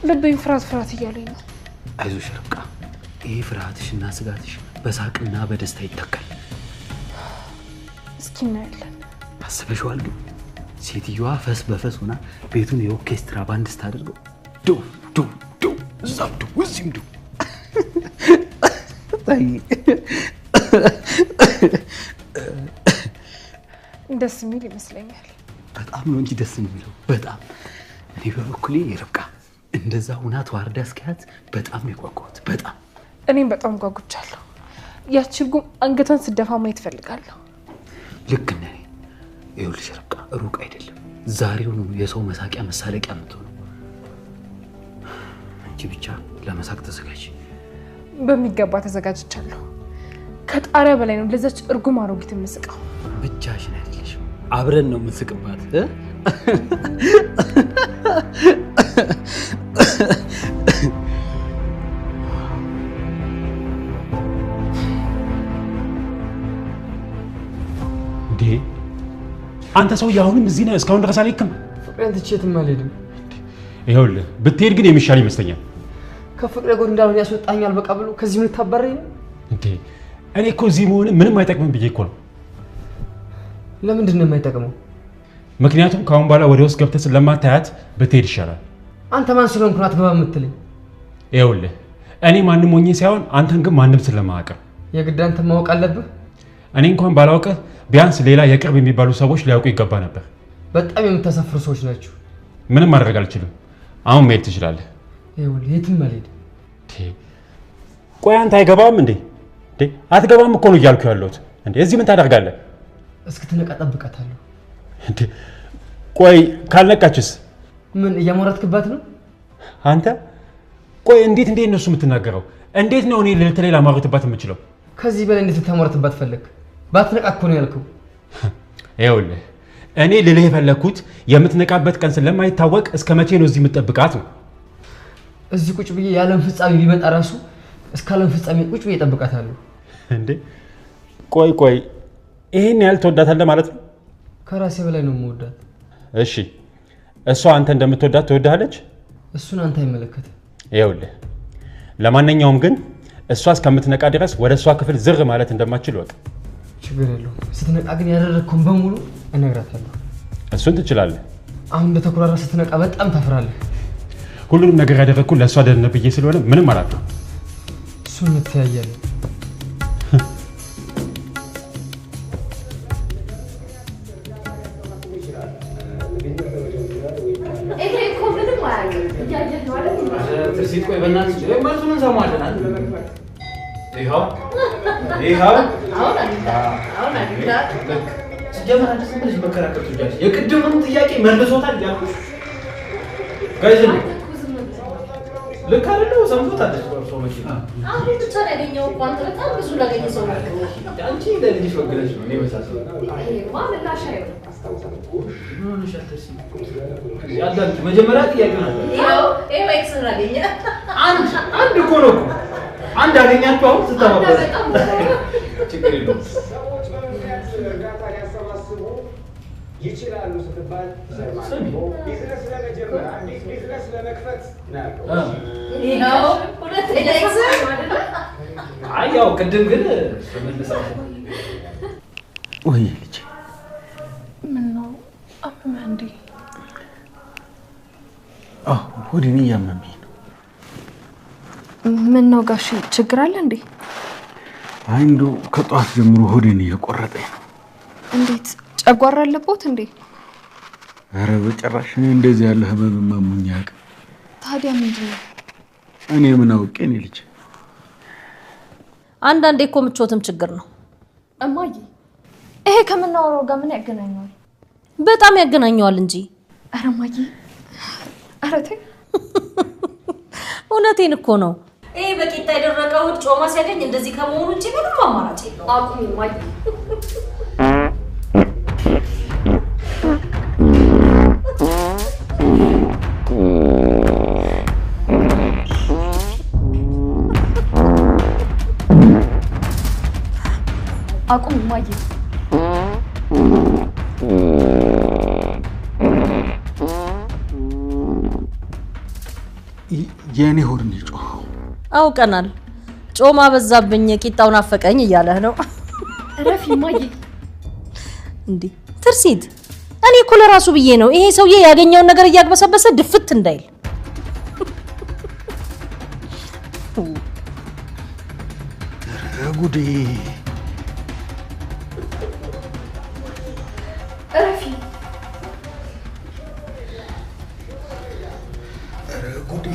ልቤን ፍርሃት እያለኝ ነው። አይዞሽ ርብቃ፣ ይሄ ፍርሃትሽና ስጋትሽ በሳቅና በደስታ ይተካል። እስኪ እናያለን። አስበሽዋል? ግን ሴትዮዋ ፈስ በፈስ ሆና ቤቱን የኦርኬስትራ ባንድ ስታደርገው ዱ ዱ ዱ እዛም ዱ እዚህም ዱ ደስ የሚል ይመስለኛል። በጣም ነው እንጂ ደስ የሚለው በጣም። እኔ በበኩሌ ርብቃ እንደዛ ሁና ተዋርዳ እስኪያት በጣም ነው የጓጓሁት። በጣም እኔም በጣም ጓጉቻለሁ። ያቺ ጉም አንገቷን ስደፋ ማየት ፈልጋለሁ። ልክ ነኝ። ይኸውልሽ ርብቃ ሩቅ አይደለም፣ ዛሬውኑ የሰው መሳቂያ መሳለቂያ የምትሆነው። አንቺ ብቻ ለመሳቅ ተዘጋጅ። በሚገባ ተዘጋጅቻለሁ። ከጣሪያ በላይ ነው ለዛች እርጉም አሮጊት የምስቀው። ብቻሽን አይደለሽም፣ አብረን ነው የምንስቅባት። አንተ ሰው ያሁንም እዚህ ነው? እስካሁን ድረስ አልሄድክም? ፍቅሬን ትቼ የትም አልሄድም። ይኸውልህ ብትሄድ ግን የሚሻል ይመስለኛል። ከፍቅሬ ጎን እንዳልሆን ያስወጣኛል በቃ ብሎ ከዚህ ምን ታባረኝ ነው እንዴ? እኔ እኮ እዚህ መሆን ምንም አይጠቅምም ብዬ እኮ ነው። ለምንድን ነው የማይጠቅመው? ምክንያቱም ከአሁን በኋላ ወደ ውስጥ ገብተህ ስለማታያት ብትሄድ ይሻላል። አንተ ማን ስለሆንክ ነው አትገባ የምትለኝ? ይኸውልህ እኔ ማንም ሆኜ ሳይሆን አንተን ግን ማንም ስለማያውቅህ የግድ አንተ ማወቅ አለብህ። እኔ እንኳን ባላውቅህ ቢያንስ ሌላ የቅርብ የሚባሉ ሰዎች ሊያውቁ ይገባ ነበር። በጣም የምታሳፍሩ ሰዎች ናቸው። ምንም ማድረግ አልችልም። አሁን መሄድ ትችላለህ። ይኸውልህ የትም አልሄድም። ቆይ አንተ አይገባም እንዴ? አትገባም እኮ ነው እያልኩ ያለሁት። እንዴ እዚህ ምን ታደርጋለህ? እስክትነቃ እጠብቃታለሁ። እንዴ ቆይ ካልነቃችስ? ምን እያሞራትክባት ነው አንተ? ቆይ እንዴት ነው እሱ የምትናገረው? እንዴት ነው እኔ ልልት ላይ ላማርትባት የምችለው? ከዚህ በላይ እንዴት ልታሞራትባት ፈለግ? ባትነቃ እኮ ነው ያልከው። ይኸውልህ እኔ ልልህ የፈለግኩት የምትነቃበት ቀን ስለማይታወቅ እስከ መቼ ነው እዚህ የምትጠብቃት ነው። እዚህ ቁጭ ብዬ የዓለም ፍጻሜ ቢመጣ ራሱ እስከ ዓለም ፍጻሜ ቁጭ ብዬ እጠብቃታለሁ። እንዴ ቆይ ይሄን ያህል ትወዳታለህ ማለት ነው? ከራሴ በላይ ነው የምወዳት። እሺ እሷ አንተ እንደምትወዳት ትወዳለች? እሱን አንተ አይመለከትም። ይኸውልህ ለማንኛውም ግን እሷ እስከምትነቃ ድረስ ወደ እሷ ክፍል ዝር ማለት እንደማትችል ወቅ። ችግር የለውም። ስትነቃ ግን ያደረግከውን በሙሉ እነግራታለሁ። እሱን ትችላለህ። አሁን እንደተኮራራ ስትነቃ በጣም ታፍራለህ። ሁሉንም ነገር ያደረግኩት ለእሷ ደህንነት ብዬ ስለሆነ ምንም አላውቅም። እሱን እንተያያለን። ትርሲት ቆይ በእናትሽ መልሱን እንሰማለን አይደል? ይኸው ሲጀመር አንቺ ዝም ብለሽ መከራከር ትችያለሽ። የቅድሙን ጥያቄ መልሶታል እያልኩሽ ጋይዝ ልክ አይደለም ሰምቶታለች ወርሶ መኪና አሁን ብቻ ላይ ያገኘው ቋንት በጣም ብዙ ላገኘ ሰው ነው አንቺ ለልጅሽ ወገለሽ ነው ለበሳሰው ማን ላሻይ ምን ሸተሲ ያዳልኩ መጀመሪያ ጥያቄ ነበር ያው ኤክስ ላገኘ አንድ እኮ ነው አንድ አገኛችሁ አሁን ተተባበረ ችግር የለውም ይችላሉ ስትባል ዘርማን ቢዝነስ ለመጀመር አዲስ ቢዝነስ ለመክፈት ነው ያው ሁለተኛ ኤክስ አይ ያው ቅድም ግን ተመለሰው ወይ ልጅ ምን ነው አመመህ እንዴ? ሆዴን እያመመኝ ነው። ምን ነው ጋሽ ችግር አለ እንዴ? አይ እንደው ከጧት ጀምሮ ሆዴን እየቆረጠኝ ነው። እንዴት ጨጓራ አለቦት እንዴ? ኧረ በጭራሽ እኔ እንደዚህ ያለ ህመም ማሙኝ አያውቅም። ታዲያ ምንድን ነው? እኔ ምን አውቄ እኔ ልጅ አንዳንዴ እኮ ምቾትም ችግር ነው። እማዬ ይሄ ከምናወራው ጋር ምን ያገናኘዋል? በጣም ያገናኘዋል እንጂ። ኧረ እማዬ ኧረ ተይ እውነቴን እኮ ነው። ይሄ በቂጣ የደረቀው ጮማ ሲያገኝ እንደዚህ ከመሆኑ እንጂ ምንም አማራጭ የለውም። አቁሚ እማዬ። አቁሚ እማዬ። የኔ ሆድ ነው የጮኸው። አውቀናል። ጮማ በዛብኝ ቂጣውን አፈቀኝ እያለህ ነው። ረፊ እማዬ። እንዴ ትርሲት፣ እኔ እኮ ለራሱ ብዬ ነው ይሄ ሰውዬ ያገኘውን ነገር እያግበሰበሰ ድፍት እንዳይል። ጉዴ ረፊ ጉዴ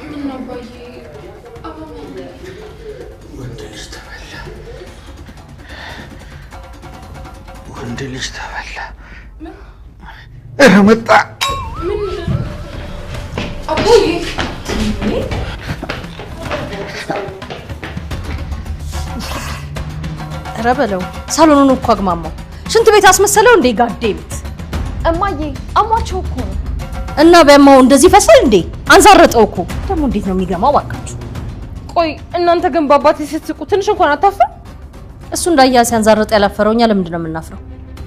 ምን ነው ባዬ ወንድ ልጅ ተበላ፣ ወንድ ልጅ ተበላ። ኧረ መጣ አባዬ ኧረ በለው ሳሎኑን እኮ አግማማው። ሽንት ቤት አስመሰለው እንዴ ጋዴት። እማዬ አሟቸው እኮ ነው። እና በማው እንደዚህ ፈሰል እንዴ አንዛረጠው እኮ። ደግሞ እንዴት ነው የሚገማው ባካችሁ? ቆይ እናንተ ግን በአባቴ ስትስቁ ትንሽ እንኳን አታፍሩ? እሱ እንዳያ ሲያንዛረጥ ያላፈረው እኛ ለምንድን ነው የምናፍረው?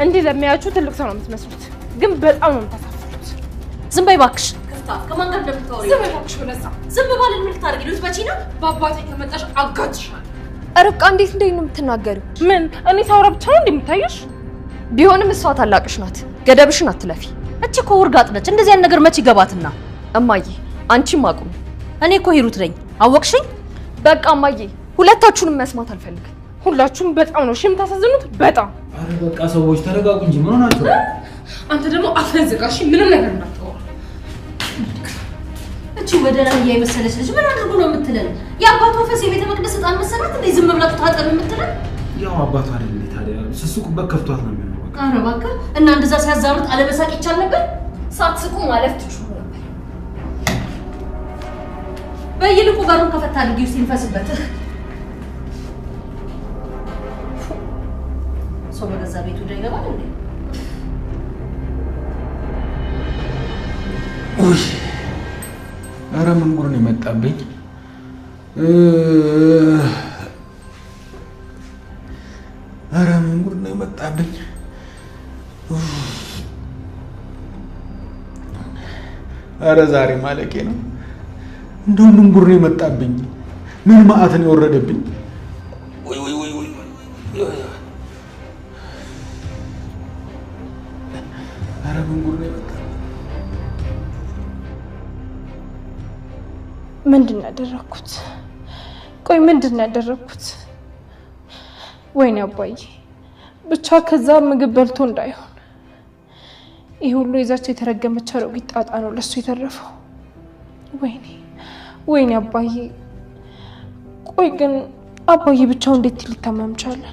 እንዲህ ለሚያያችሁ ትልቅ ሰው ነው የምትመስሉት፣ ግን በጣም ነው የምታሳፍሩት። ዝም በይ እባክሽ። ክፍታ ከማን ጋር እንደምታወሪ? ዝም በይ እባክሽ። ወለዛ ዝም ባልን ምን ልታደርጊ ነው? በቺ ነው በአባቴ ከመጣሽ አጋጭሻል። ርብቃ እንዴት ነው የምትናገሪው? ምን እኔ ሳውራ ብቻ ነው እንደምታየሽ? ቢሆንም እሷ ታላቅሽ ናት። ገደብሽን አትለፊ። እቺ እኮ ውርጋጥ ነች። እንደዚህ አይነት ነገር መች ይገባትና? እማዬ አንቺም አቁሚ። እኔ እኮ ሂሩት ነኝ። አወቅሽኝ? በቃ እማዬ ሁለታችሁንም መስማት አልፈልግም። ሁላችሁም በጣም ነው የምታሳዝኑት። በጣም አረ በቃ ሰዎች ተረጋጉ እንጂ ምን ሆናችሁ? አንተ ደግሞ አፈንዝጋሽ ምንም ነገር እንዳታወራ። እቺ ወደላያ የመሰለች ልጅ ምን አድርጎ ነው የምትለን? የአባቷ ፈስ የቤተ መቅደስ ዕጣን መሰላት እንዴ? ዝም ብላ ታጠብ የምትለን? ያው አባቷ አይደል እንዴ ታዲያ ስስቁበት ከፍቷት ነው የሚሆነው። በቃ ኧረ እባክህ እና እንደዛ ሲያዛሩት አለመሳቅ ይቻል ነበር? ሳትስቁ ማለፍ ትችሉ ነበር። በይልቁ በሩን ከፈታ አድርጊው ሲንፈስበት ሰው በገዛ ቤቱ ላይ ይገባል እንዴ? ውይ ኧረ ምን ጉድ ነው የመጣብኝ? ኧረ ምን ጉድ ነው የመጣብኝ? ኧረ ዛሬ ማለቄ ነው። እንደው ምን ጉድ ነው የመጣብኝ? ምን መዓት ነው የወረደብኝ? ወይ ወይ ወይ ወይ ኧረ ምን ጉድ ነው የመጣብኝ? ምንድን ነው ያደረኩት? ቆይ ምንድን ነው ያደረኩት? ወይኔ አባዬ ብቻ ከዛ ምግብ በልቶ እንዳይሆን ይህ ሁሉ የዛቸው የተረገመች አሮጊት ጣጣ ነው ለሱ የተረፈው። ወይኔ ወይኔ አባዬ። ቆይ ግን አባዬ ብቻው እንዴት ሊታመም ቻለ?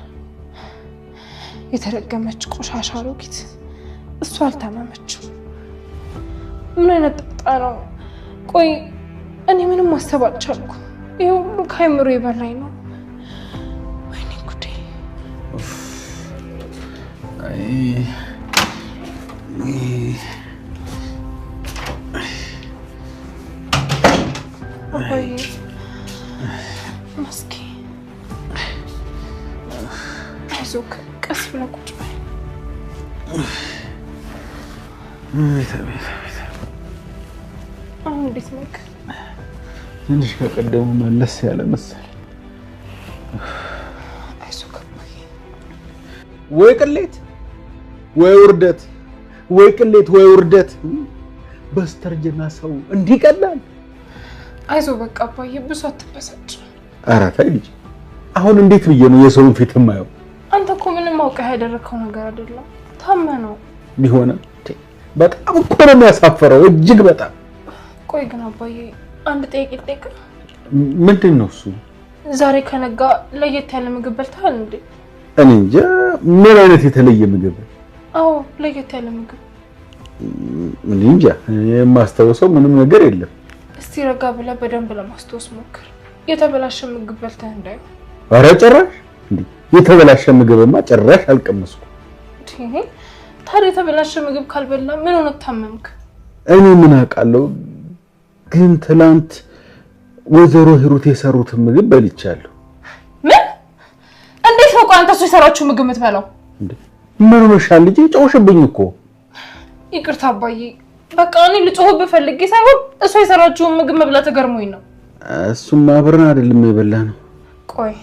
የተረገመች ቆሻሻ አሮጊት እሱ አልታመመችው። ምን አይነት ጣጣ ነው? ቆይ እኔ ምንም ማሰብ አልቻልኩም። ይሄ ሁሉ ከአይምሮዬ በላይ ነው። ወይኔ ጉዴ! አባዬ መስኪ አይዞህ፣ ቀስ ብለህ ቁጭ በል። አሁን እንዴት ነህ? ትንሽ ከቀደሙ መለስ ያለ መሰለኝ። አይዞህ አባዬ። ወይ ቅሌት ወይ ውርደት፣ ወይ ቅሌት ወይ ውርደት። በስተርጅና ሰው እንዲህ ቀላል። አይዞህ በቃ አባዬ፣ ብዙ አትበሳጭ። ኧረ ተይ ልጅ፣ አሁን እንዴት ብዬ ነው የሰውን ፊት የማየው? አንተ እኮ ምንም አውቀህ ያደረከው ነገር አይደለም። ታመህ ነው። ቢሆንም በጣም እኮ ነው የሚያሳፍረው፣ እጅግ በጣም። ቆይ ግን አባዬ አንድ ጥያቄ ልጠይቅህ። ምንድን ነው እሱ? ዛሬ ከነጋ ለየት ያለ ምግብ በልተሃል እንዴ? እኔ እንጃ። ምን አይነት የተለየ ምግብ? አዎ ለየት ያለ ምግብ። እኔ እንጃ፣ የማስታውሰው ምንም ነገር የለም። እስቲ ረጋ ብለህ በደንብ ለማስታወስ ሞክር። የተበላሸ ምግብ በልተህ እንዳይሆን። ኧረ ጭራሽ እንዴ! የተበላሸ ምግብማ ጭራሽ አልቀመስኩም። ታዲያ የተበላሸ ምግብ ካልበላ ምን ሆነ ታመምክ? እኔ ምን አውቃለሁ፣ ግን ትላንት ወይዘሮ ሂሩት የሰሩትን ምግብ በልቻለሁ። ምን? እንዴት ነው ቆይ አንተ እሱ የሰራችው ምግብ የምትበላው? እንዴ ምን ሆነሻል ልጄ? ጮሽብኝ እኮ። ይቅርታ አባዬ፣ በቃ እኔ ልጮህብህ ፈልጌ ሳይሆን እሱ የሰራችውን ምግብ መብላት ገርሞኝ ነው። እሱማ አብረን አይደለም የበላነው። ቆይ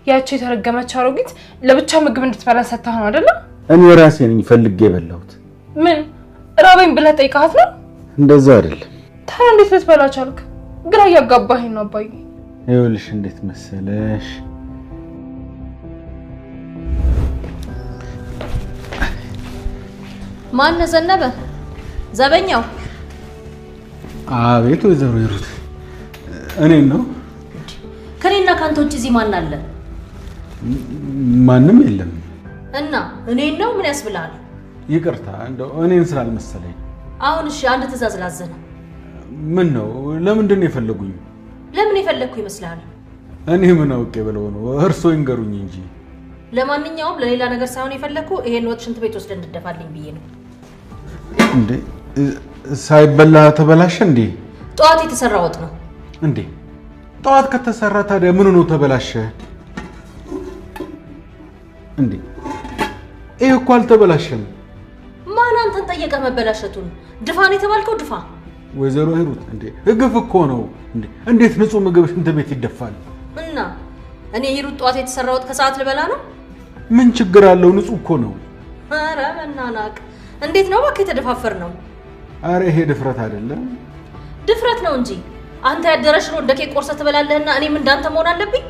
ያቺ የተረገመች አሮጊት ለብቻ ምግብ እንድትበላ ሰጥተህ ነው አይደለ? እኔ ራሴ ነኝ ፈልጌ የበላሁት። ምን ራበኝ ብለህ ጠይቀሃት ነው? እንደዛ አይደለም። ታዲያ እንዴት ልትበላ ቻልክ? ግራ እያጋባኸኝ ነው አባዬ። ይኸውልሽ እንዴት መሰለሽ፣ ማን ዘነበ? ዘበኛው? አቤት ወይዘሮ ሂሩት፣ እኔን ነው። ከኔና ካንተ ውጭ እዚህ ማን አለ? ማንም የለም። እና እኔን ነው? ምን ያስብላል? ይቅርታ እንደው እኔን ስላልመሰለኝ። አሁን እሺ አንድ ትእዛዝ ላዘነ። ምን ነው? ለምንድን ነው የፈለጉኝ? ለምን የፈለግኩ ይመስልሃል? እኔ ምን አውቄ ብለው ነው? እርስዎ ይንገሩኝ እንጂ። ለማንኛውም ለሌላ ነገር ሳይሆን የፈለግኩ ይሄን ወጥ ሽንት ቤት ወስደን እንድደፋልኝ ብዬ ነው። እንዴ ሳይበላ ተበላሸ እንዴ? ጠዋት የተሰራ ወጥ ነው እንዴ? ጠዋት ከተሰራ ታዲያ ምን ነው ተበላሸ እንዴ? ይሄ እኮ አልተበላሸም። ማን አንተን ጠየቀ መበላሸቱን? ድፋን የተባልከው ድፋ። ወይዘሮ ሂሩት እንዴ ግፍ እኮ ነው እንዴ! እንዴት ንጹህ ምግብ ሽንት ቤት ይደፋል? እና እኔ ሂሩት ጠዋት የተሰራ ወጥ ከሰዓት ልበላ ነው? ምን ችግር አለው? ንጹህ እኮ ነው። ኧረ መናናቅ! እንዴት ነው እባክህ የተደፋፈር ነው? አረ ይሄ ድፍረት አይደለም። ድፍረት ነው እንጂ አንተ ያደረሽ ነው እንደ ኬክ ቆርሰህ ትበላለህና እኔም እንዳንተ መሆን አለብኝ?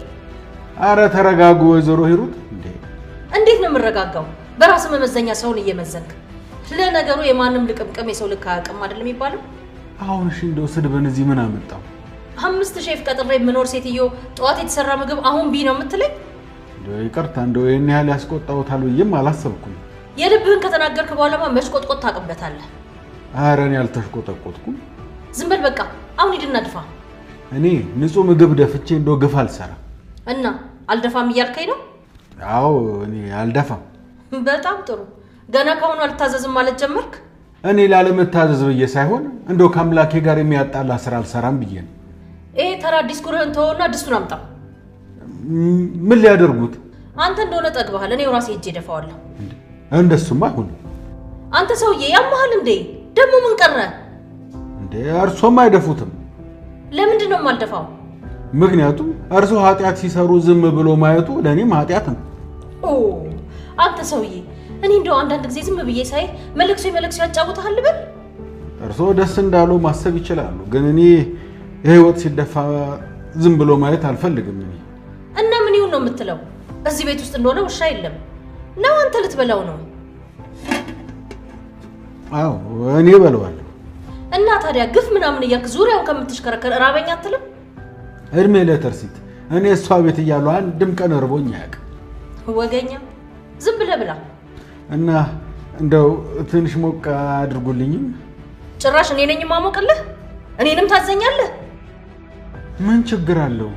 አረ ተረጋጉ ወይዘሮ ሂሩት። እንዴ እንዴት ነው የምረጋጋው? በራስ መመዘኛ ሰውን እየመዘንክ። ለነገሩ የማንም ልቅምቅም የሰው ልክ አያውቅም አይደል የሚባለው? አሁን እሺ እንደው ስድብን እዚህ ምን አመጣው? 5 ሼፍ ቀጥሬ የምኖር ሴትዮ ጠዋት የተሰራ ምግብ አሁን ቢ ነው የምትለኝ? እንደው ይቅርታ እንደው ይሄን ያህል ያስቆጣውታል ብዬም አላሰብኩም። የልብህን ከተናገርክ በኋላማ መሽቆጥቆጥ ታውቅበታለህ። አረ እኔ አልተሽቆጠቆጥኩም። ዝም በል በቃ። አሁን ሂድና ድፋ። እኔ ንጹህ ምግብ ደፍቼ እንደው ግፍ አልሰራም። እና አልደፋም እያልከኝ ነው? አዎ እኔ አልደፋም። በጣም ጥሩ። ገና ከሆኑ አልታዘዝም ማለት ጀመርክ? እኔ ላለመታዘዝ ብዬ ሳይሆን እንደው ከአምላኬ ጋር የሚያጣላ ስራ አልሰራም ብዬ ነው። ይሄ ተራ ዲስኩርህን ተወውና ድስቱን አምጣ። ምን ሊያደርጉት? አንተ እንደሆነ ጠግበሃል። እኔው ራሴ ሄጄ እደፋዋለሁ። እንደሱማ አይሆንም። አንተ ሰውዬ ያመሃል እንዴ? ደግሞ ምን ቀረ እንዴ? እርሶም አይደፉትም። ለምንድን ነው የማልደፋው? ምክንያቱም እርሶ ኃጢአት ሲሰሩ ዝም ብሎ ማየቱ ለእኔም ኃጢአት ነው። ኦ አንተ ሰውዬ፣ እኔ እንደው አንዳንድ ጊዜ ዝም ብዬ ሳይ መልክሶ ያጫውታል ብል። እርሶ ደስ እንዳለው ማሰብ ይችላሉ፣ ግን እኔ ይሄ ወጥ ሲደፋ ዝም ብሎ ማየት አልፈልግም። እኔ እና ምን ይሁን ነው የምትለው? እዚህ ቤት ውስጥ እንደሆነ ውሻ የለም ነው? አንተ ልትበላው ነው? አዎ እኔ በለዋለሁ። እና ታዲያ ግፍ ምናምን እያልክ ዙሪያውን ከምትሽከረከር ራበኛ አትልም? እድሜ ለተርሲት እኔ እሷ ቤት እያለሁ አንድም ቀን እርቦኝ አያውቅም። ወገኛ ዝም ብለህ ብላ። እና እንደው ትንሽ ሞቅ አድርጉልኝም። ጭራሽ እኔ ነኝ ማሞቅልህ? እኔንም ታዘኛለህ? ምን ችግር አለው?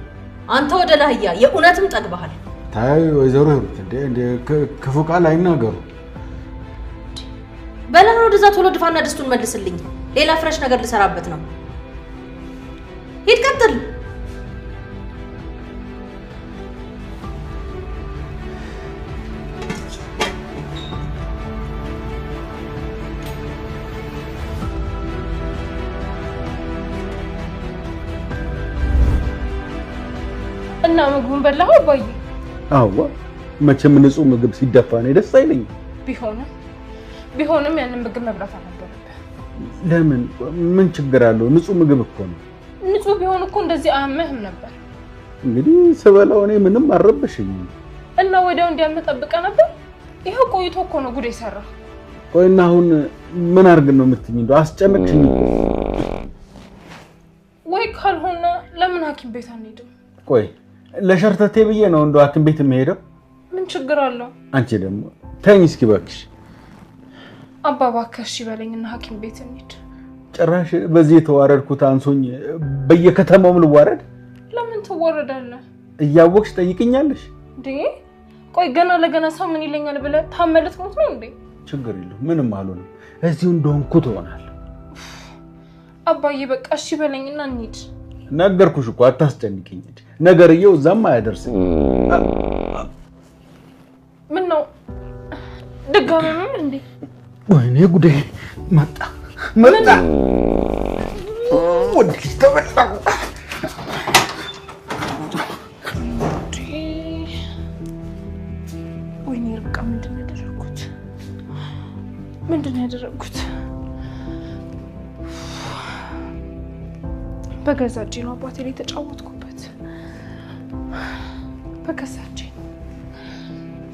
አንተ ወደ ላህያ የእውነትም ጠግበሃል። ታይ ወይዘሮ ሂሩት እንደ ክፉ ቃል አይናገሩ። በላን ወደዛ ቶሎ ድፋና ድስቱን መልስልኝ። ሌላ ፍረሽ ነገር ልሰራበት ነው። ሂድ ቀጥል። እና ምግቡን በላው አባዬ? አዎ መቼም ንጹህ ምግብ ሲደፋ ነው ደስ አይለኝ። ቢሆንም ያንን ምግብ መብላት አልነበረብህ። ለምን? ምን ችግር አለው? ንጹህ ምግብ እኮ ነው። ንጹህ ቢሆን እኮ እንደዚህ አያምህም ነበር። እንግዲህ ስበላው እኔ ምንም አልረበሽኝም። እና ወዲያው እንዲያመጣብቀ ነበር። ይሄው ቆይቶ እኮ ነው ጉድ የሰራ። ቆይና አሁን ምን አድርግ ነው የምትይኝ? እንደው አስጨነቅሽኝ እኮ። ወይ ካልሆነ ለምን ሐኪም ቤት አንሄድም? ቆይ ለሸርተቴ ብዬ ነው እንደው ሐኪም ቤት የምሄደው። ምን ችግር አለው? አንቺ ደግሞ ተኝ እስኪ እባክሽ። አባባ ከሺ በለኝና ሐኪም ቤት እንሂድ። ጭራሽ በዚህ የተዋረድኩት አንሶኝ በየከተማው ልዋረድ? ለምን ትወረዳለህ? እያወቅሽ ጠይቅኛለሽ እንዴ? ቆይ ገና ለገና ሰው ምን ይለኛል ብለህ ታመልጥ ሞት ነው እንዴ? ችግር የለውም ምንም አልሆንም። እዚሁ እንደሆንኩ ትሆናለህ። አባዬ በቃ እሺ በለኝና እንሂድ። ነገርኩሽ እኮ አታስጨንቂኝ። ነገርየው እዛም አያደርስም። ምን ነው ድጋሚ ምን እንዴ? ወይኔ ጉዴ መጣ ወዲህ ተበላ። ወይኔ ርብቃ ምንድን ነው ያደረኩት? በገዛ እጄ ነው አባቴ ላይ ተጫወትኩበት። በገዛ እጄ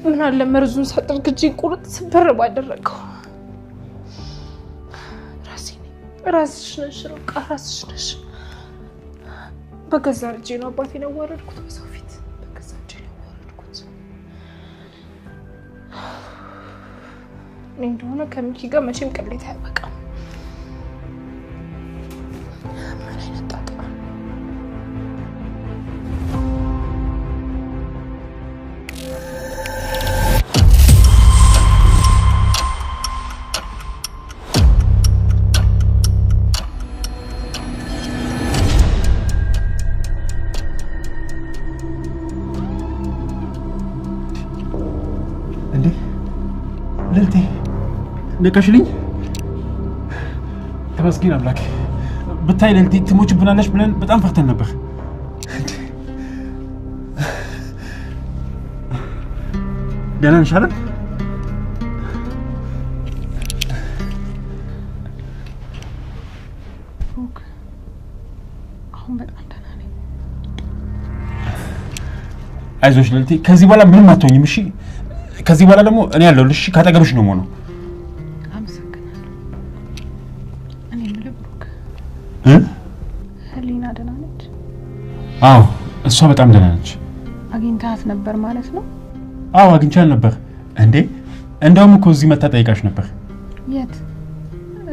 ምን አለ መርዙን ሳጥርግ እጄ ቁርጥ ስበር ባደረገው። ራስሽ ነሽ ርብቃ፣ ራስሽ ነሽ። በገዛ እጄ ነው አባቴን ያዋረድኩት በሰው ፊት። በገዛ እጄ ነው ያዋረድኩት። እኔ እንደሆነ ከሚኪ ጋር መቼም ቅሌት አይበቃም። ምን አይነት ጣጣ! ልልቴ ነቀሽልኝ? ተመስገን አምላክ። ብታይ ልልቴ ትሞችብናለች ብለን በጣም ፈርተን ነበር። ደህና ነሽ አይደል? አሁን በጣም ደህና ነኝ። አይዞሽ ልልቴ፣ ከዚህ በኋላ ምንም አትሆኝም። እሺ ከዚህ በኋላ ደግሞ እኔ ያለሁልሽ ካጠገብሽ ነው የምሆነው። አመሰግናለሁ። እኔ የምልህ ብሩክ፣ ህሊና ደህና ነች? አዎ እሷ በጣም ደህና ነች። አግኝታት ነበር ማለት ነው? አዎ አግኝቻት ነበር። እንዴ እንደውም እኮ እዚህ መታ ጠይቃሽ ነበር። የት?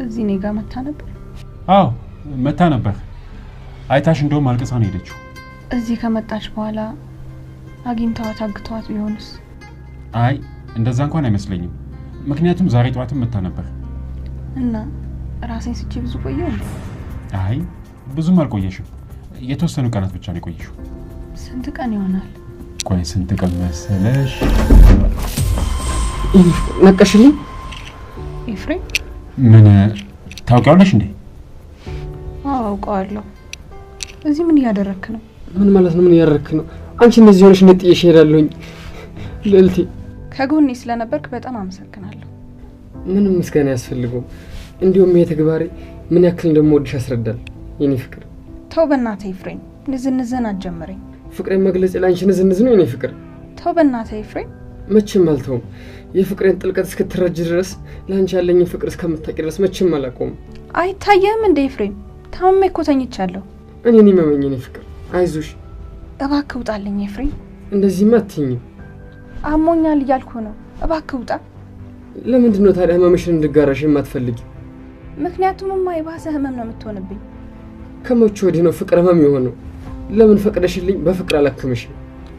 እዚህ እኔ ጋር መታ ነበር? አዎ መታ ነበር። አይታሽ እንደውም አልቅሳ ነው ሄደችው። እዚህ ከመጣች በኋላ አግኝተዋት አግተዋት ቢሆንስ? አይ እንደዛ እንኳን አይመስለኝም። ምክንያቱም ዛሬ ጠዋትም መታ ነበር። እና ራሴን ስቼ ብዙ ቆየሁ እንዴ? አይ ብዙም አልቆየሽም። የተወሰኑ ቀናት ብቻ ነው የቆየሽው። ስንት ቀን ይሆናል? ቆይ ስንት ቀን መሰለሽ? ነቀሽልኝ? ኤፍሬም ምን ታውቂዋለሽ እንዴ? አዎ አውቀዋለሁ። እዚህ ምን እያደረክ ነው? ምን ማለት ነው? ምን እያደረክ ነው? አንቺ እንደዚህ ሆነሽ እንዴት ጥዬሽ እሄዳለሁኝ? ልልቴ ከጎኔ ስለነበርክ በጣም አመሰግናለሁ። ምንም ምስጋና ያስፈልገው። እንዲሁም ይሄ ተግባሬ ምን ያክል እንደምወድሽ ያስረዳል። የኔ ፍቅር ተው በእናትህ ኤፍሬም፣ ንዝንዝን አትጀምረኝ። ፍቅሬን መግለጽ ላንቺ ንዝንዝ ነው የኔ ፍቅር። ተው በእናትህ ኤፍሬም። መቼም አልተውም። የፍቅሬን ጥልቀት እስክትረጅ ድረስ ላንቺ ያለኝን ፍቅር እስከምታውቂ ድረስ መቼም አላቆምም። አይታየህም እንደ ኤፍሬም? ታምሜ እኮ ተኝቻለሁ። እኔን ይመመኝ የኔ ፍቅር። አይዞሽ እባክህ ውጣልኝ ኤፍሬም። እንደዚህማ አትይኝም። አሞኛል እያልኩ ነው። እባክህ ውጣ። ለምንድን ነው ታዲያ ህመምሽን እንድጋራሽ የማትፈልጊ? ምክንያቱምማ የባሰ ህመም ነው የምትሆንብኝ። ከመቼ ወዲህ ነው ፍቅር ህመም የሆነው? ለምን ፈቅደሽልኝ በፍቅር አላከመሽም?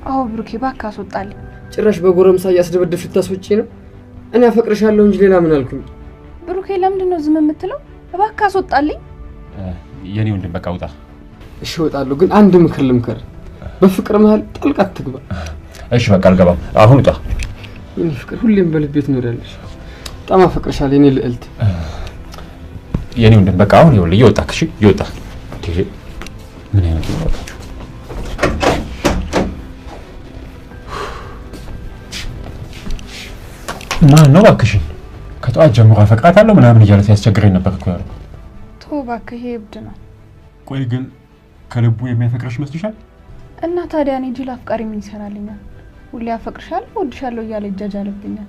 አዎ ብሩኬ እባክህ አስወጣልኝ። ጭራሽ በጎረምሳ እያስደበደብሽ ልታስወጪ ነው? እኔ አፈቅርሻለሁ እንጂ ሌላ ምን አልኩኝ? ብሩኬ ለምንድን ነው ዝም የምትለው? እባክህ አስወጣልኝ። የኔ ወንድም በቃ ውጣ። እሺ እወጣለሁ፣ ግን አንድ ምክር ልምከር። በፍቅር መሀል ጣልቃ አትግባ። እሺ በቃ አልገባም። አሁን ውጣ። የኔ ፍቅር ሁሌም በልቤ ትኖሪያለሽ። በጣም አፈቅርሻለሁ የኔ ልዕልት። የኔ ወንድም በቃ አሁን ይኸውልህ እየወጣክ እሺ፣ ይወጣ። ምን አይነት ነው? ማን ነው እባክሽን? ከጠዋት ጀምሮ አፈቅራታለሁ ምናምን እያለ ሲያስቸግረኝ ነበር እኮ ያለው። ተው እባክህ፣ ይሄ እብድ ነው። ቆይ ግን ከልቡ የሚያፈቅርሽ መስልሻል? እና ታዲያ እኔ ጅል አፍቃሪ ምን ይሰራልኛል? ሁሌ አፈቅርሻለሁ እወድሻለሁ እያለ ይጃጃልብኛል።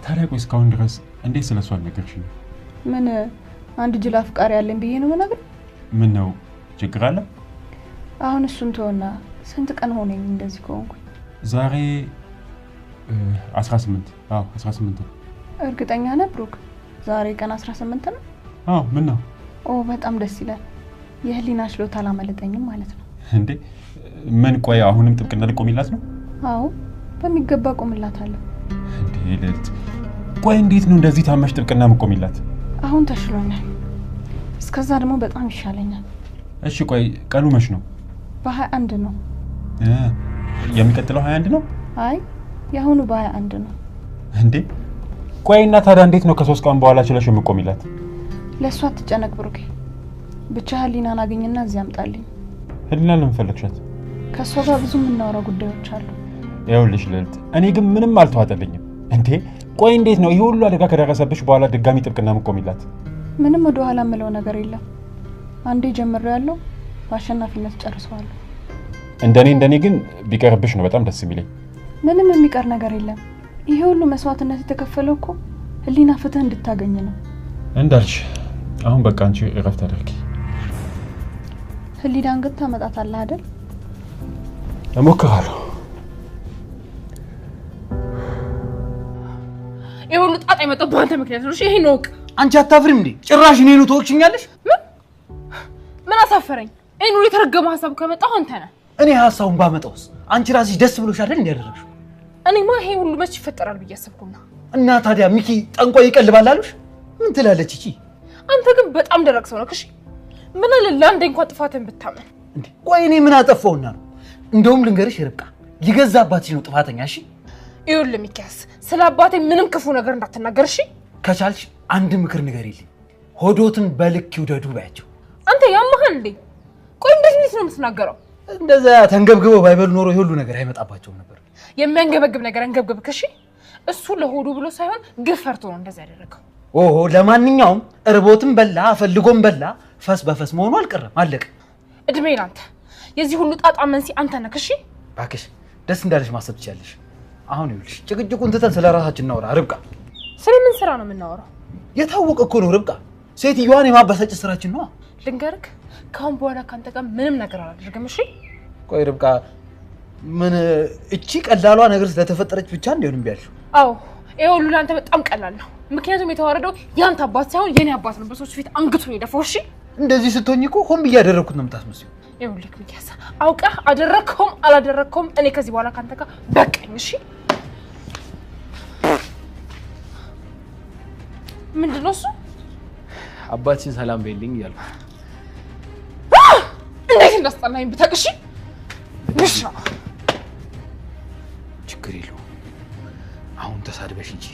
ታዲያ ቆይ እስካሁን ድረስ እንዴት ስለሷ አልነገርሽኝ? ምን አንድ ጅል አፍቃሪ ያለኝ ብዬ ነው የምነግርህ? ምን ነው ችግር አለ? አሁን እሱን ተወና፣ ስንት ቀን ሆነኝ እንደዚህ ከሆንኩኝ? ዛሬ 18። አዎ 18 ነው። እርግጠኛ ነህ ብሩክ? ዛሬ ቀን 18 ነው? አዎ ምን ነው? ኦ በጣም ደስ ይላል። የህሊና ችሎታ አላመለጠኝም ማለት ነው። እንዴ ምን? ቆይ አሁንም ጥብቅና ልቆሚላት ነው? አዎ በሚገባ ቆምላታለሁ። እንዴ ልዕልት፣ ቆይ እንዴት ነው እንደዚህ ታመሽ ጥብቅና ምቆሚላት? አሁን ተሽሎኛል። እስከዛ ደግሞ በጣም ይሻለኛል። እሺ ቆይ ቀኑ መች ነው? በ21 ነው። የሚቀጥለው 21 ነው? አይ የአሁኑ በ21 ነው። እንዴ ቆይ እና ታዲያ እንዴት ነው ከ3 ቀን በኋላ ችለሽ የምቆሚላት? ለእሷ አትጨነቅ ብሩኬ፣ ብቻ ህሊናን አገኝና እዚህ አምጣልኝ። ህሊና ለምን ፈለግሻት? ከእሷ ጋር ብዙ የምናወራው ጉዳዮች አሉ። ይኸውልሽ ልዕልት፣ እኔ ግን ምንም አልተዋጠልኝም። እንዴ ቆይ እንዴት ነው ይሄ ሁሉ አደጋ ከደረሰብሽ በኋላ ድጋሚ ጥብቅና ምቆሚላት? ምንም ወደ ኋላ የምለው ነገር የለም። አንዴ ጀምሬያለሁ፣ በአሸናፊነት ጨርሰዋለሁ። እንደኔ ግን ቢቀርብሽ ነው በጣም ደስ የሚለኝ። ምንም የሚቀር ነገር የለም። ይሄ ሁሉ መስዋዕትነት የተከፈለው እኮ ህሊና ፍትህ እንድታገኝ ነው። እንዳልሽ አሁን በቃ አንቺ እረፍት አድርጊ። ህሊናን ግን ታመጣታለህ አይደል? እሞክራለሁ። ይሄ ሁሉ ጣጣ የመጣው በአንተ ምክንያት ነው። እሺ ይሄን ወቅ። አንቺ አታፍሪም እንዴ? ጭራሽ እኔኑ ተወቅሽኛለሽ? ምን አሳፈረኝ? ይሄን ሁሉ የተረገመ ሀሳብ ከመጣው አንተ ነህ። እኔ ሀሳቡን ባመጣውስ አንቺ ራስሽ ደስ ብሎሽ አይደል እንዲያደርግሽው? እኔማ ይሄ ሁሉ መች ይፈጠራል ብዬ አሰብኩና። እና ታዲያ ሚኪ ጠንቋይ ይቀልባል አሉሽ? ምን ትላለች እቺ? አንተ ግን በጣም ደረቅ ሰው ነህ። እሺ ምን አለ ለአንዴ እንኳን ጥፋትን ብታመን። እንዴ ቆይ እኔ ምን አጠፋውና ነው? እንደውም ልንገርሽ ርብቃ፣ የገዛ አባትሽ ነው ጥፋተኛ። እሺ ይኸውልህ ሚኪያስ፣ ስለ አባቴ ምንም ክፉ ነገር እንዳትናገር እሺ። ከቻልሽ አንድ ምክር ንገሪልኝ። ሆዶትን በልክ ይውደዱ ባያቸው። አንተ ያመሃል እንዴ? ቆይ እንዴት ነው የምትናገረው? እንደዛ ተንገብግበው ባይበሉ ኖሮ ይሁሉ ነገር አይመጣባቸውም ነበር። የሚያንገበግብ ነገር አንገብግብክ እሺ። እሱ ለሆዱ ብሎ ሳይሆን ግፍ ፈርቶ ነው እንደዛ ያደረገው። ኦሆ ለማንኛውም እርቦትም በላ ፈልጎም በላ ፈስ በፈስ መሆኑ አልቀረም፣ አለቀ። እድሜ ላንተ። የዚህ ሁሉ ጣጣ መንስኤ አንተ ነህ። እሺ እባክሽ ደስ እንዳለሽ ማሰብ ትችያለሽ። አሁን ይኸውልሽ ጭቅጭቁን ትተን ስለ ራሳችን እናውራ ርብቃ። ስለምን ስራ ነው የምናወራው? የታወቀ እኮ ነው ርብቃ፣ ሴትዮዋን የማበሳጭ ስራችን ነው። ልንገርክ፣ ካሁን በኋላ ካንተ ጋር ምንም ነገር አላደርግም እሺ። ቆይ ርብቃ፣ ምን እቺ ቀላሏ ነገር ስለተፈጠረች ብቻ እንደሆነ ቢያልሽ? አዎ ይሄ ሁሉ ላንተ በጣም ቀላል ነው። ምክንያቱም የተዋረደው ያንተ አባት ሳይሆን የኔ አባት ነው። በሰዎች ፊት አንገቱን የደፋው። እሺ እንደዚህ ስትሆኚ እኮ ሆን ብዬ ያደረኩት ነው የምታስመስለው። ይኸውልህ ሚኪያስ፣ አውቀህ አደረግከውም አላደረግከውም እኔ ከዚህ በኋላ ካንተ ጋር በቃኝ። እሺ ምንድነው እሱ? አባትሽን ሰላም በይልኝ እያልኩ እንዴት እንዳስጠላኝ ብታውቅ። እሺ ውሻ። ችግር የለውም አሁን ተሳድበሽ እንጂ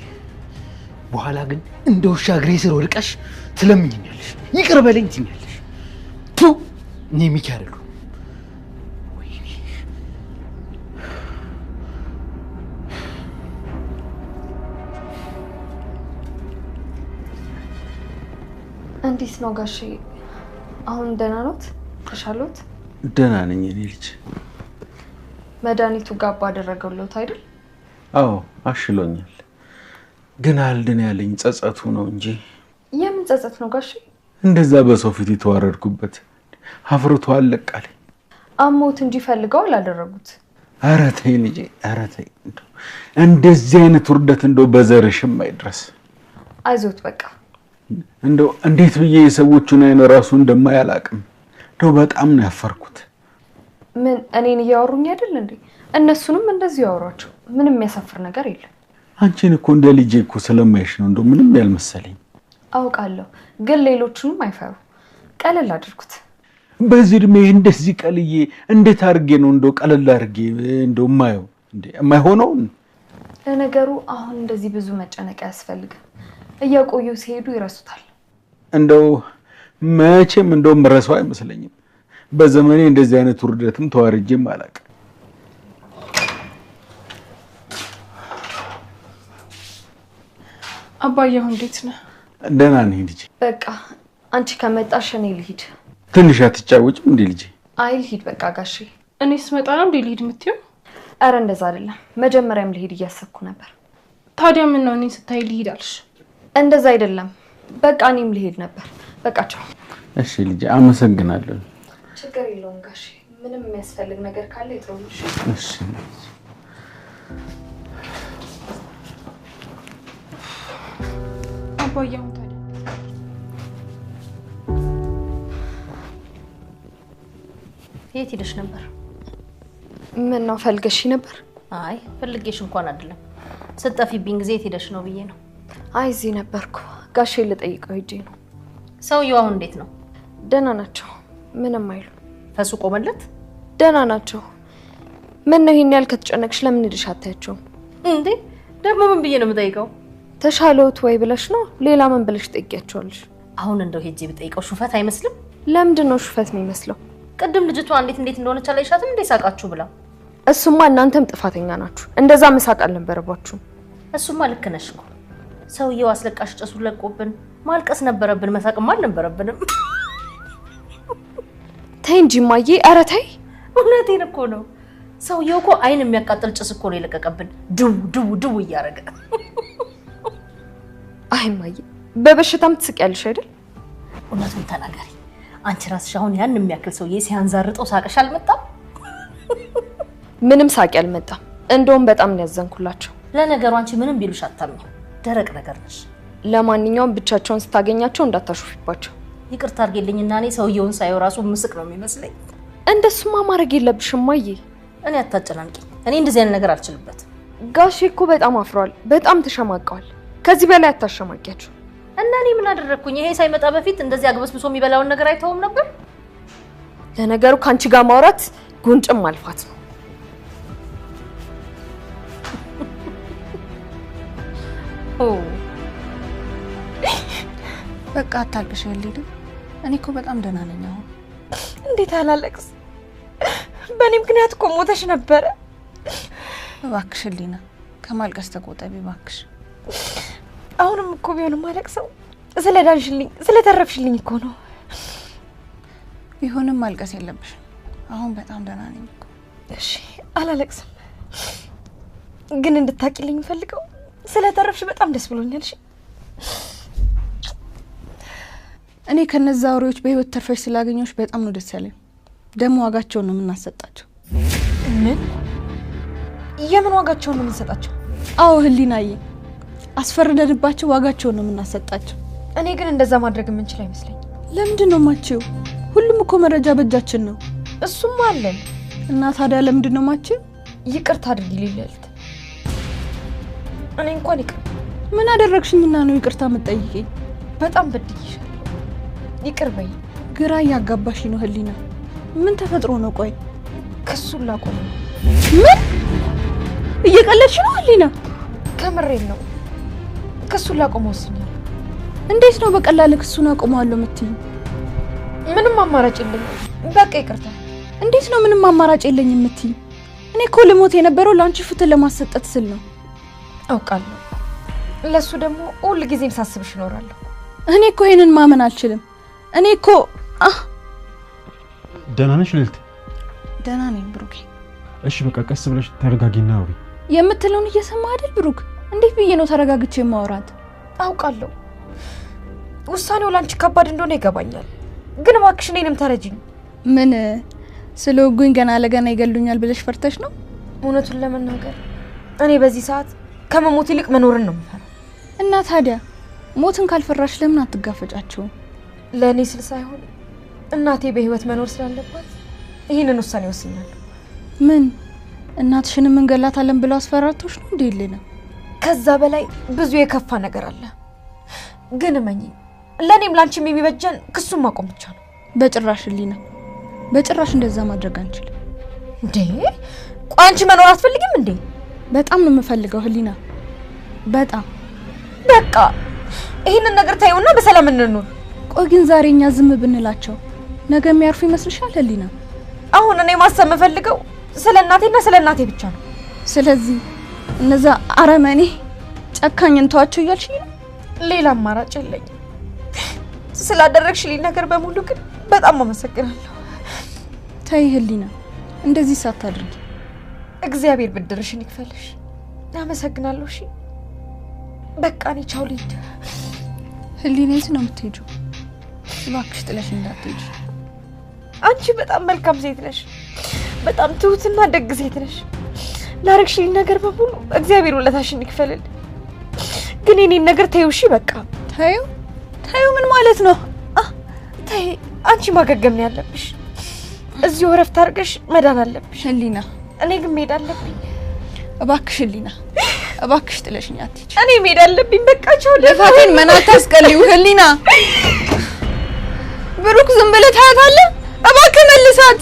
በኋላ ግን እንደ ውሻ እግሬ ስር ወድቀሽ ትለምኝኛለሽ፣ ይቅር በለኝ ትኛለሽ። ቱ እኔ ሚኪ አይደለሁ። ወይኔ እንዴት ነው ጋሼ? አሁን ደህና ኖት? ተሻሎት? ደህና ነኝ እኔ ልጅ። መድኃኒቱ ጋባ አደረገውለት አይደል? አዎ አሽሎኛል፣ ግን አልድን ያለኝ ጸጸቱ ነው እንጂ። የምን ጸጸት ነው ጋሼ? እንደዛ በሰው ፊት የተዋረድኩበት አፍርቶ አለቃለኝ። አሞት እንጂ ፈልገው አላደረጉት። ኧረ ተይ ልጄ፣ ኧረ ተይ። እንደዚህ አይነት ውርደት እንደው በዘርሽም አይድረስ። አይዞት በቃ። እንደው እንዴት ብዬ የሰዎቹን አይነ ራሱ እንደማያላቅም ነው በጣም ነው ያፈርኩት። ምን እኔን እያወሩኝ አይደል እንዴ? እነሱንም እንደዚህ ያወሯቸው። ምንም የሚያሳፍር ነገር የለም። አንቺን እኮ እንደ ልጄ እኮ ስለማይሽ ነው እንደው ምንም ያልመሰለኝ። አውቃለሁ፣ ግን ሌሎቹንም አይፈሩ። ቀለል አድርጉት። በዚህ እድሜ እንደዚህ ቀልዬ እንዴት አድርጌ ነው እንደው ቀለል አድርጌ እንደው ማየው እንዴ? የማይሆነው ለነገሩ አሁን እንደዚህ ብዙ መጨነቅ አያስፈልግም። እያቆዩ ሲሄዱ ይረሱታል። እንደው መቼም እንደው ምረሳው አይመስለኝም። በዘመኔ እንደዚህ አይነት ውርደትም ተዋርጄም አላውቅም። አባዬ አሁን እንዴት ነህ? ደህና ነኝ ልጄ። በቃ አንቺ ከመጣሽ እኔ ልሂድ። ትንሽ አትጫወጭም እንዴ ልጄ? አይ ልሂድ በቃ ጋሼ። እኔ ስመጣ ነው እንዴ ልሂድ የምትይው? አረ እንደዛ አይደለም፣ መጀመሪያም ልሂድ እያሰብኩ ነበር። ታዲያ ምን ነው እኔን ስታይ ልሂድ አልሽ? እንደዛ አይደለም፣ በቃ እኔም ልሂድ ነበር። በቃ ቻው። እሺ ልጄ አመሰግናለሁ። ችግር የለውም ጋሼ፣ ምንም የሚያስፈልግ ነገር ካለ ይጥሩልሽ። እሺ አባዬ አሁን ታዲያ የት ሄደሽ ነበር? ምን ነው ፈልገሽ ነበር? አይ ፈልጌሽ እንኳን አይደለም፣ ስትጠፊብኝ ጊዜ የት ሄደሽ ነው ብዬ ነው። አይ እዚህ ነበርኩ፣ ጋሼ ልጠይቀው ሂጄ ነው። ሰውየው አሁን እንዴት ነው? ደህና ናቸው፣ ምንም አይሉ። ፈሱ ቆመለት? ደህና ናቸው። ምን ነው ይሄን ያህል ከተጨነቅሽ ለምን ሄደሽ አታያቸውም እንዴ? ደግሞ ምን ብዬ ነው የምጠይቀው? ተሻለውት ወይ ብለሽ ነው? ሌላ ምን ብለሽ ጠይቂያቸዋለሽ? አሁን እንደው ሄጄ ብጠይቀው ሹፈት አይመስልም? ለምንድን ነው ሹፈት የሚመስለው? ቅድም ልጅቷ እንዴት እንደሆነች አላይሻትም እንዴ? ሳቃችሁ ብላ። እሱማ እናንተም ጥፋተኛ ናችሁ። እንደዛ መሳቅ አልነበረባችሁም። እሱማ ልክ ነሽ እኮ። ሰውየው አስለቃሽ ጭሱን ለቆብን ማልቀስ ነበረብን፣ መሳቅማ አልነበረብንም። ተይ እንጂ እማዬ፣ ኧረ ተይ። እውነቴን እኮ ነው። ሰውየው እኮ አይን የሚያቃጥል ጭስ እኮ ነው የለቀቀብን፣ ድው ድው ድው እያደረገ። አይ እማዬ፣ በበሽታም ትስቂያለሽ አይደል? እውነቱን ተናገሪ። አንቺ ራስሽ አሁን ያን የሚያክል ሰውዬ ሲያንዛርጠው ሳቅሽ አልመጣም? ምንም ሳቂ አልመጣም። እንደውም በጣም ነው ያዘንኩላቸው። ለነገሩ አንቺ ምንም ቢሉሽ አታምኚ፣ ደረቅ ነገር ነሽ። ለማንኛውም ብቻቸውን ስታገኛቸው እንዳታሹፊባቸው። ይቅርታ አድርጌልኝና እኔ ሰውየውን ሳየው ራሱ ምስቅ ነው የሚመስለኝ። እንደሱማ ማድረግ የለብሽም እማዬ። እኔ አታጨናንቂ። እኔ እንደዚህ አይነት ነገር አልችልበትም። ጋሼ እኮ በጣም አፍሯል፣ በጣም ተሸማቀዋል። ከዚህ በላይ አታሸማቂያቸው። እና እኔ ምን አደረኩኝ? ይሄ ሳይመጣ በፊት እንደዚህ አግበስብሶ የሚበላውን ነገር አይተውም ነበር? ለነገሩ ካንቺ ጋር ማውራት ጉንጭም ማልፋት ነው። በቃ አታልቅሽ ልሂድ። እኔ እኮ በጣም ደህና ነኝ አሁን። እንዴት አላለቅስ? በእኔ ምክንያት እኮ ሞተሽ ነበረ። እባክሽ ሊና ከማልቀስ ተቆጠቢ እባክሽ። አሁንም እኮ ቢሆንም አለቅሰው ስለዳንሽልኝ ስለተረፍሽልኝ እኮ ነው። ቢሆንም ማልቀስ የለብሽም። አሁን በጣም ደህና ነኝ እኮ። እሺ አላለቅስም፣ ግን እንድታቂልኝ ፈልገው ስለተረፍሽ በጣም ደስ ብሎኛል። እሺ እኔ ከነዛ አውሬዎች በህይወት ተርፈሽ ስላገኘሁሽ በጣም ነው ደስ ያለኝ። ደግሞ ዋጋቸውን ነው የምናሰጣቸው። ምን? የምን ዋጋቸውን ነው የምንሰጣቸው? አዎ ህሊናዬ፣ አስፈርደንባቸው ዋጋቸውን ነው የምናሰጣቸው። እኔ ግን እንደዛ ማድረግ የምንችል አይመስለኝ። ለምንድን ነው ማችው? ሁሉም እኮ መረጃ በእጃችን ነው። እሱም አለን። እና ታዲያ ለምንድን ነው ማችው? ይቅርታ አድርጊልኝ ልዕልት። እኔ እንኳን ምን አደረግሽኝና ነው ይቅርታ የምትጠይቂኝ? በጣም በድዬሻለሁ፣ ይቅር በይ። ግራ እያጋባሽ ነው ህሊና። ምን ተፈጥሮ ነው? ቆይ ክሱን ላቆም። ምን እየቀለድሽ ነው ህሊና? ከምሬን ነው። ክሱን ላቆም ወስኛለሁ። እንዴት ነው በቀላል ክሱን አቆመዋለሁ የምትይኝ? ምንም አማራጭ የለኝም። በቃ ይቅርታ። እንዴት ነው ምንም አማራጭ የለኝም የምትይኝ? እኔ እኮ ልሞት የነበረው ለአንቺ ፍትህ ለማሰጠት ስል ነው። አውቃለሁ። ለሱ ደግሞ ሁል ጊዜም ሳስብሽ እኖራለሁ። እኔ እኮ ይሄንን ማመን አልችልም። እኔ እኮ ደህና ነሽ ልዕልት? ደህና ነኝ ብሩክ። እሺ በቃ ቀስ ብለሽ ተረጋጊና አውሪ። የምትለውን እየሰማ አይደል ብሩክ? እንዴት ብዬ ነው ተረጋግቼ የማወራት? አውቃለሁ ውሳኔው ላንቺ ከባድ እንደሆነ ይገባኛል፣ ግን እባክሽ እኔንም ተረጂኝ። ምን ስለወጉኝ ገና ለገና ይገሉኛል ብለሽ ፈርተሽ ነው? እውነቱን ለመናገር እኔ በዚህ ሰዓት ከመሞት ይልቅ መኖርን ነው የምፈራው። እና ታዲያ ሞትን ካልፈራሽ ለምን አትጋፈጫቸው? ለእኔ ስል ሳይሆን እናቴ በህይወት መኖር ስላለባት ይሄንን ውሳኔ ወስኛለሁ። ምን እናትሽንም እንገላታለን ብለው አስፈራርቶሽ ነው እንዴ ሌላ? ከዛ በላይ ብዙ የከፋ ነገር አለ። ግን እመኚ ለኔም ላንቺም የሚበጀን ክሱን ማቆም ብቻ ነው። በጭራሽ ሊና፣ በጭራሽ እንደዛ ማድረግ አንችልም። እንዴ ቆይ አንቺ መኖር አትፈልጊም እንዴ? በጣም ነው የምፈልገው ሊና፣ በጣም በቃ ይሄንን ነገር ታዩና በሰላም እንኑር። ቆይ ግን ዛሬ እኛ ዝም ብንላቸው ነገ የሚያርፉ ይመስልሻል ሊና? አሁን እኔ ማሰብ የምፈልገው ስለ እናቴና ስለ እናቴ ብቻ ነው። ስለዚህ እነዛ አረመኔ ጨካኝ እንተዋቸው እያልሽኝ ነው? ሌላ አማራጭ የለኝም። ስላደረግሽልኝ ነገር በሙሉ ግን በጣም አመሰግናለሁ። ተይ ሊና፣ እንደዚህ ሳታድርጊ። እግዚአብሔር ብድርሽን ይክፈልሽ። አመሰግናለሁ። እሺ በቃ እኔ ቻው ልሂድ። ሊና የት ነው የምትሄጂው? እባክሽ ጥለሽ እንዳትሄጂ። አንቺ በጣም መልካም ሴት ነሽ። በጣም ትሁትና ደግ ሴት ነሽ። ላረግሽልኝ ነገር በሙሉ እግዚአብሔር ውለታሽን ይክፈልል። ግን የኔን ነገር ተይው እሺ? በቃ ተይው። ተይው ምን ማለት ነው? ተይ፣ አንቺ ማገገም ነው ያለብሽ። እዚሁ እረፍት አድርገሽ መዳን አለብሽ ሊና። እኔ ግን መሄድ አለብኝ። እባክሽ ሊና፣ እባክሽ ጥለሽኝ አትሄጂ። እኔ መሄድ አለብኝ። በቃ ቻው። ልፋቴን መና ታስቀልዩ ሊና። ብሩክ ዝም ብለህ ታያታለህ? እባክህ መልሳት።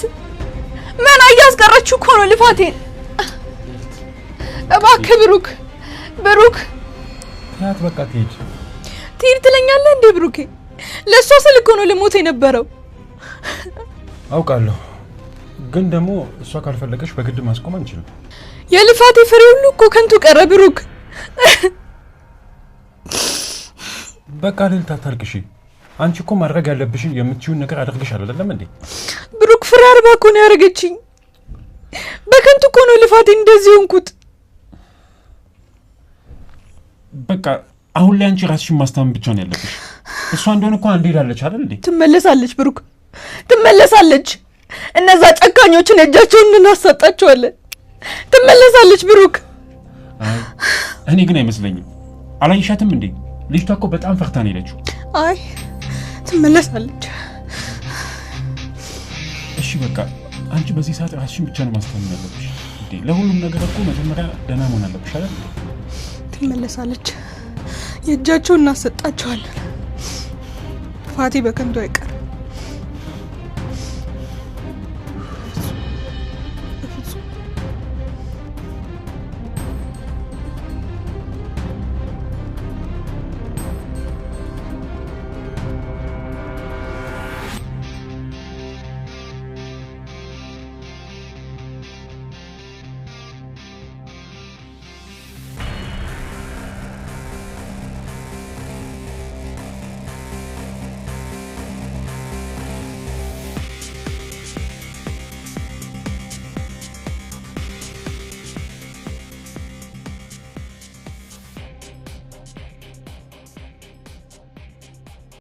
መና እያስቀረችው እኮ ነው ልፋቴን። እባክህ ብሩክ፣ ብሩክ ያት በቃ ትሄድ ትለኛለህ እንዴ ብሩኬ? ለሷ ስል እኮ ነው ልሞት የነበረው። አውቃለሁ፣ ግን ደግሞ እሷ ካልፈለገሽ በግድ ማስቆም አንችልም። የልፋቴ ፍሬ ሁሉ እኮ ከንቱ ቀረ ብሩክ። በቃ ልልታ ታልቅሺ። አንቺ እኮ ማድረግ ያለብሽን የምትችይውን ነገር አድርገሻል አይደለም እንዴ? ብሩክ ፍሬ አርባ እኮ ነው ያደረገችኝ። በከንቱ እኮ ነው ልፋቴ እንደዚህ ሆንኩት። በቃ አሁን ላይ አንቺ ራስሽን ማስተማመን ብቻ ነው ያለብሽ። እሷ እንደሆነ እኮ አንዴ ሄዳለች አይደል እንዴ? ትመለሳለች ብሩክ፣ ትመለሳለች። እነዛ ጨካኞችን እጃቸውን እናሳጣቸዋለን። ትመለሳለች ብሩክ። አይ እኔ ግን አይመስለኝም። አላየሻትም እንዴ? ልጅቷ እኮ በጣም ፈርታ ነው የሄደችው። አይ ትመለሳለች። እሺ በቃ አንቺ በዚህ ሰዓት ራስሽን ብቻ ነው ማስተማመን ያለብሽ እንዴ? ለሁሉም ነገር እኮ መጀመሪያ ደህና መሆን አለብሽ አይደል? ትመለሳለች። የእጃቸውን እናሰጣቸዋለን። ፋቲ በከንቱ አይቀር።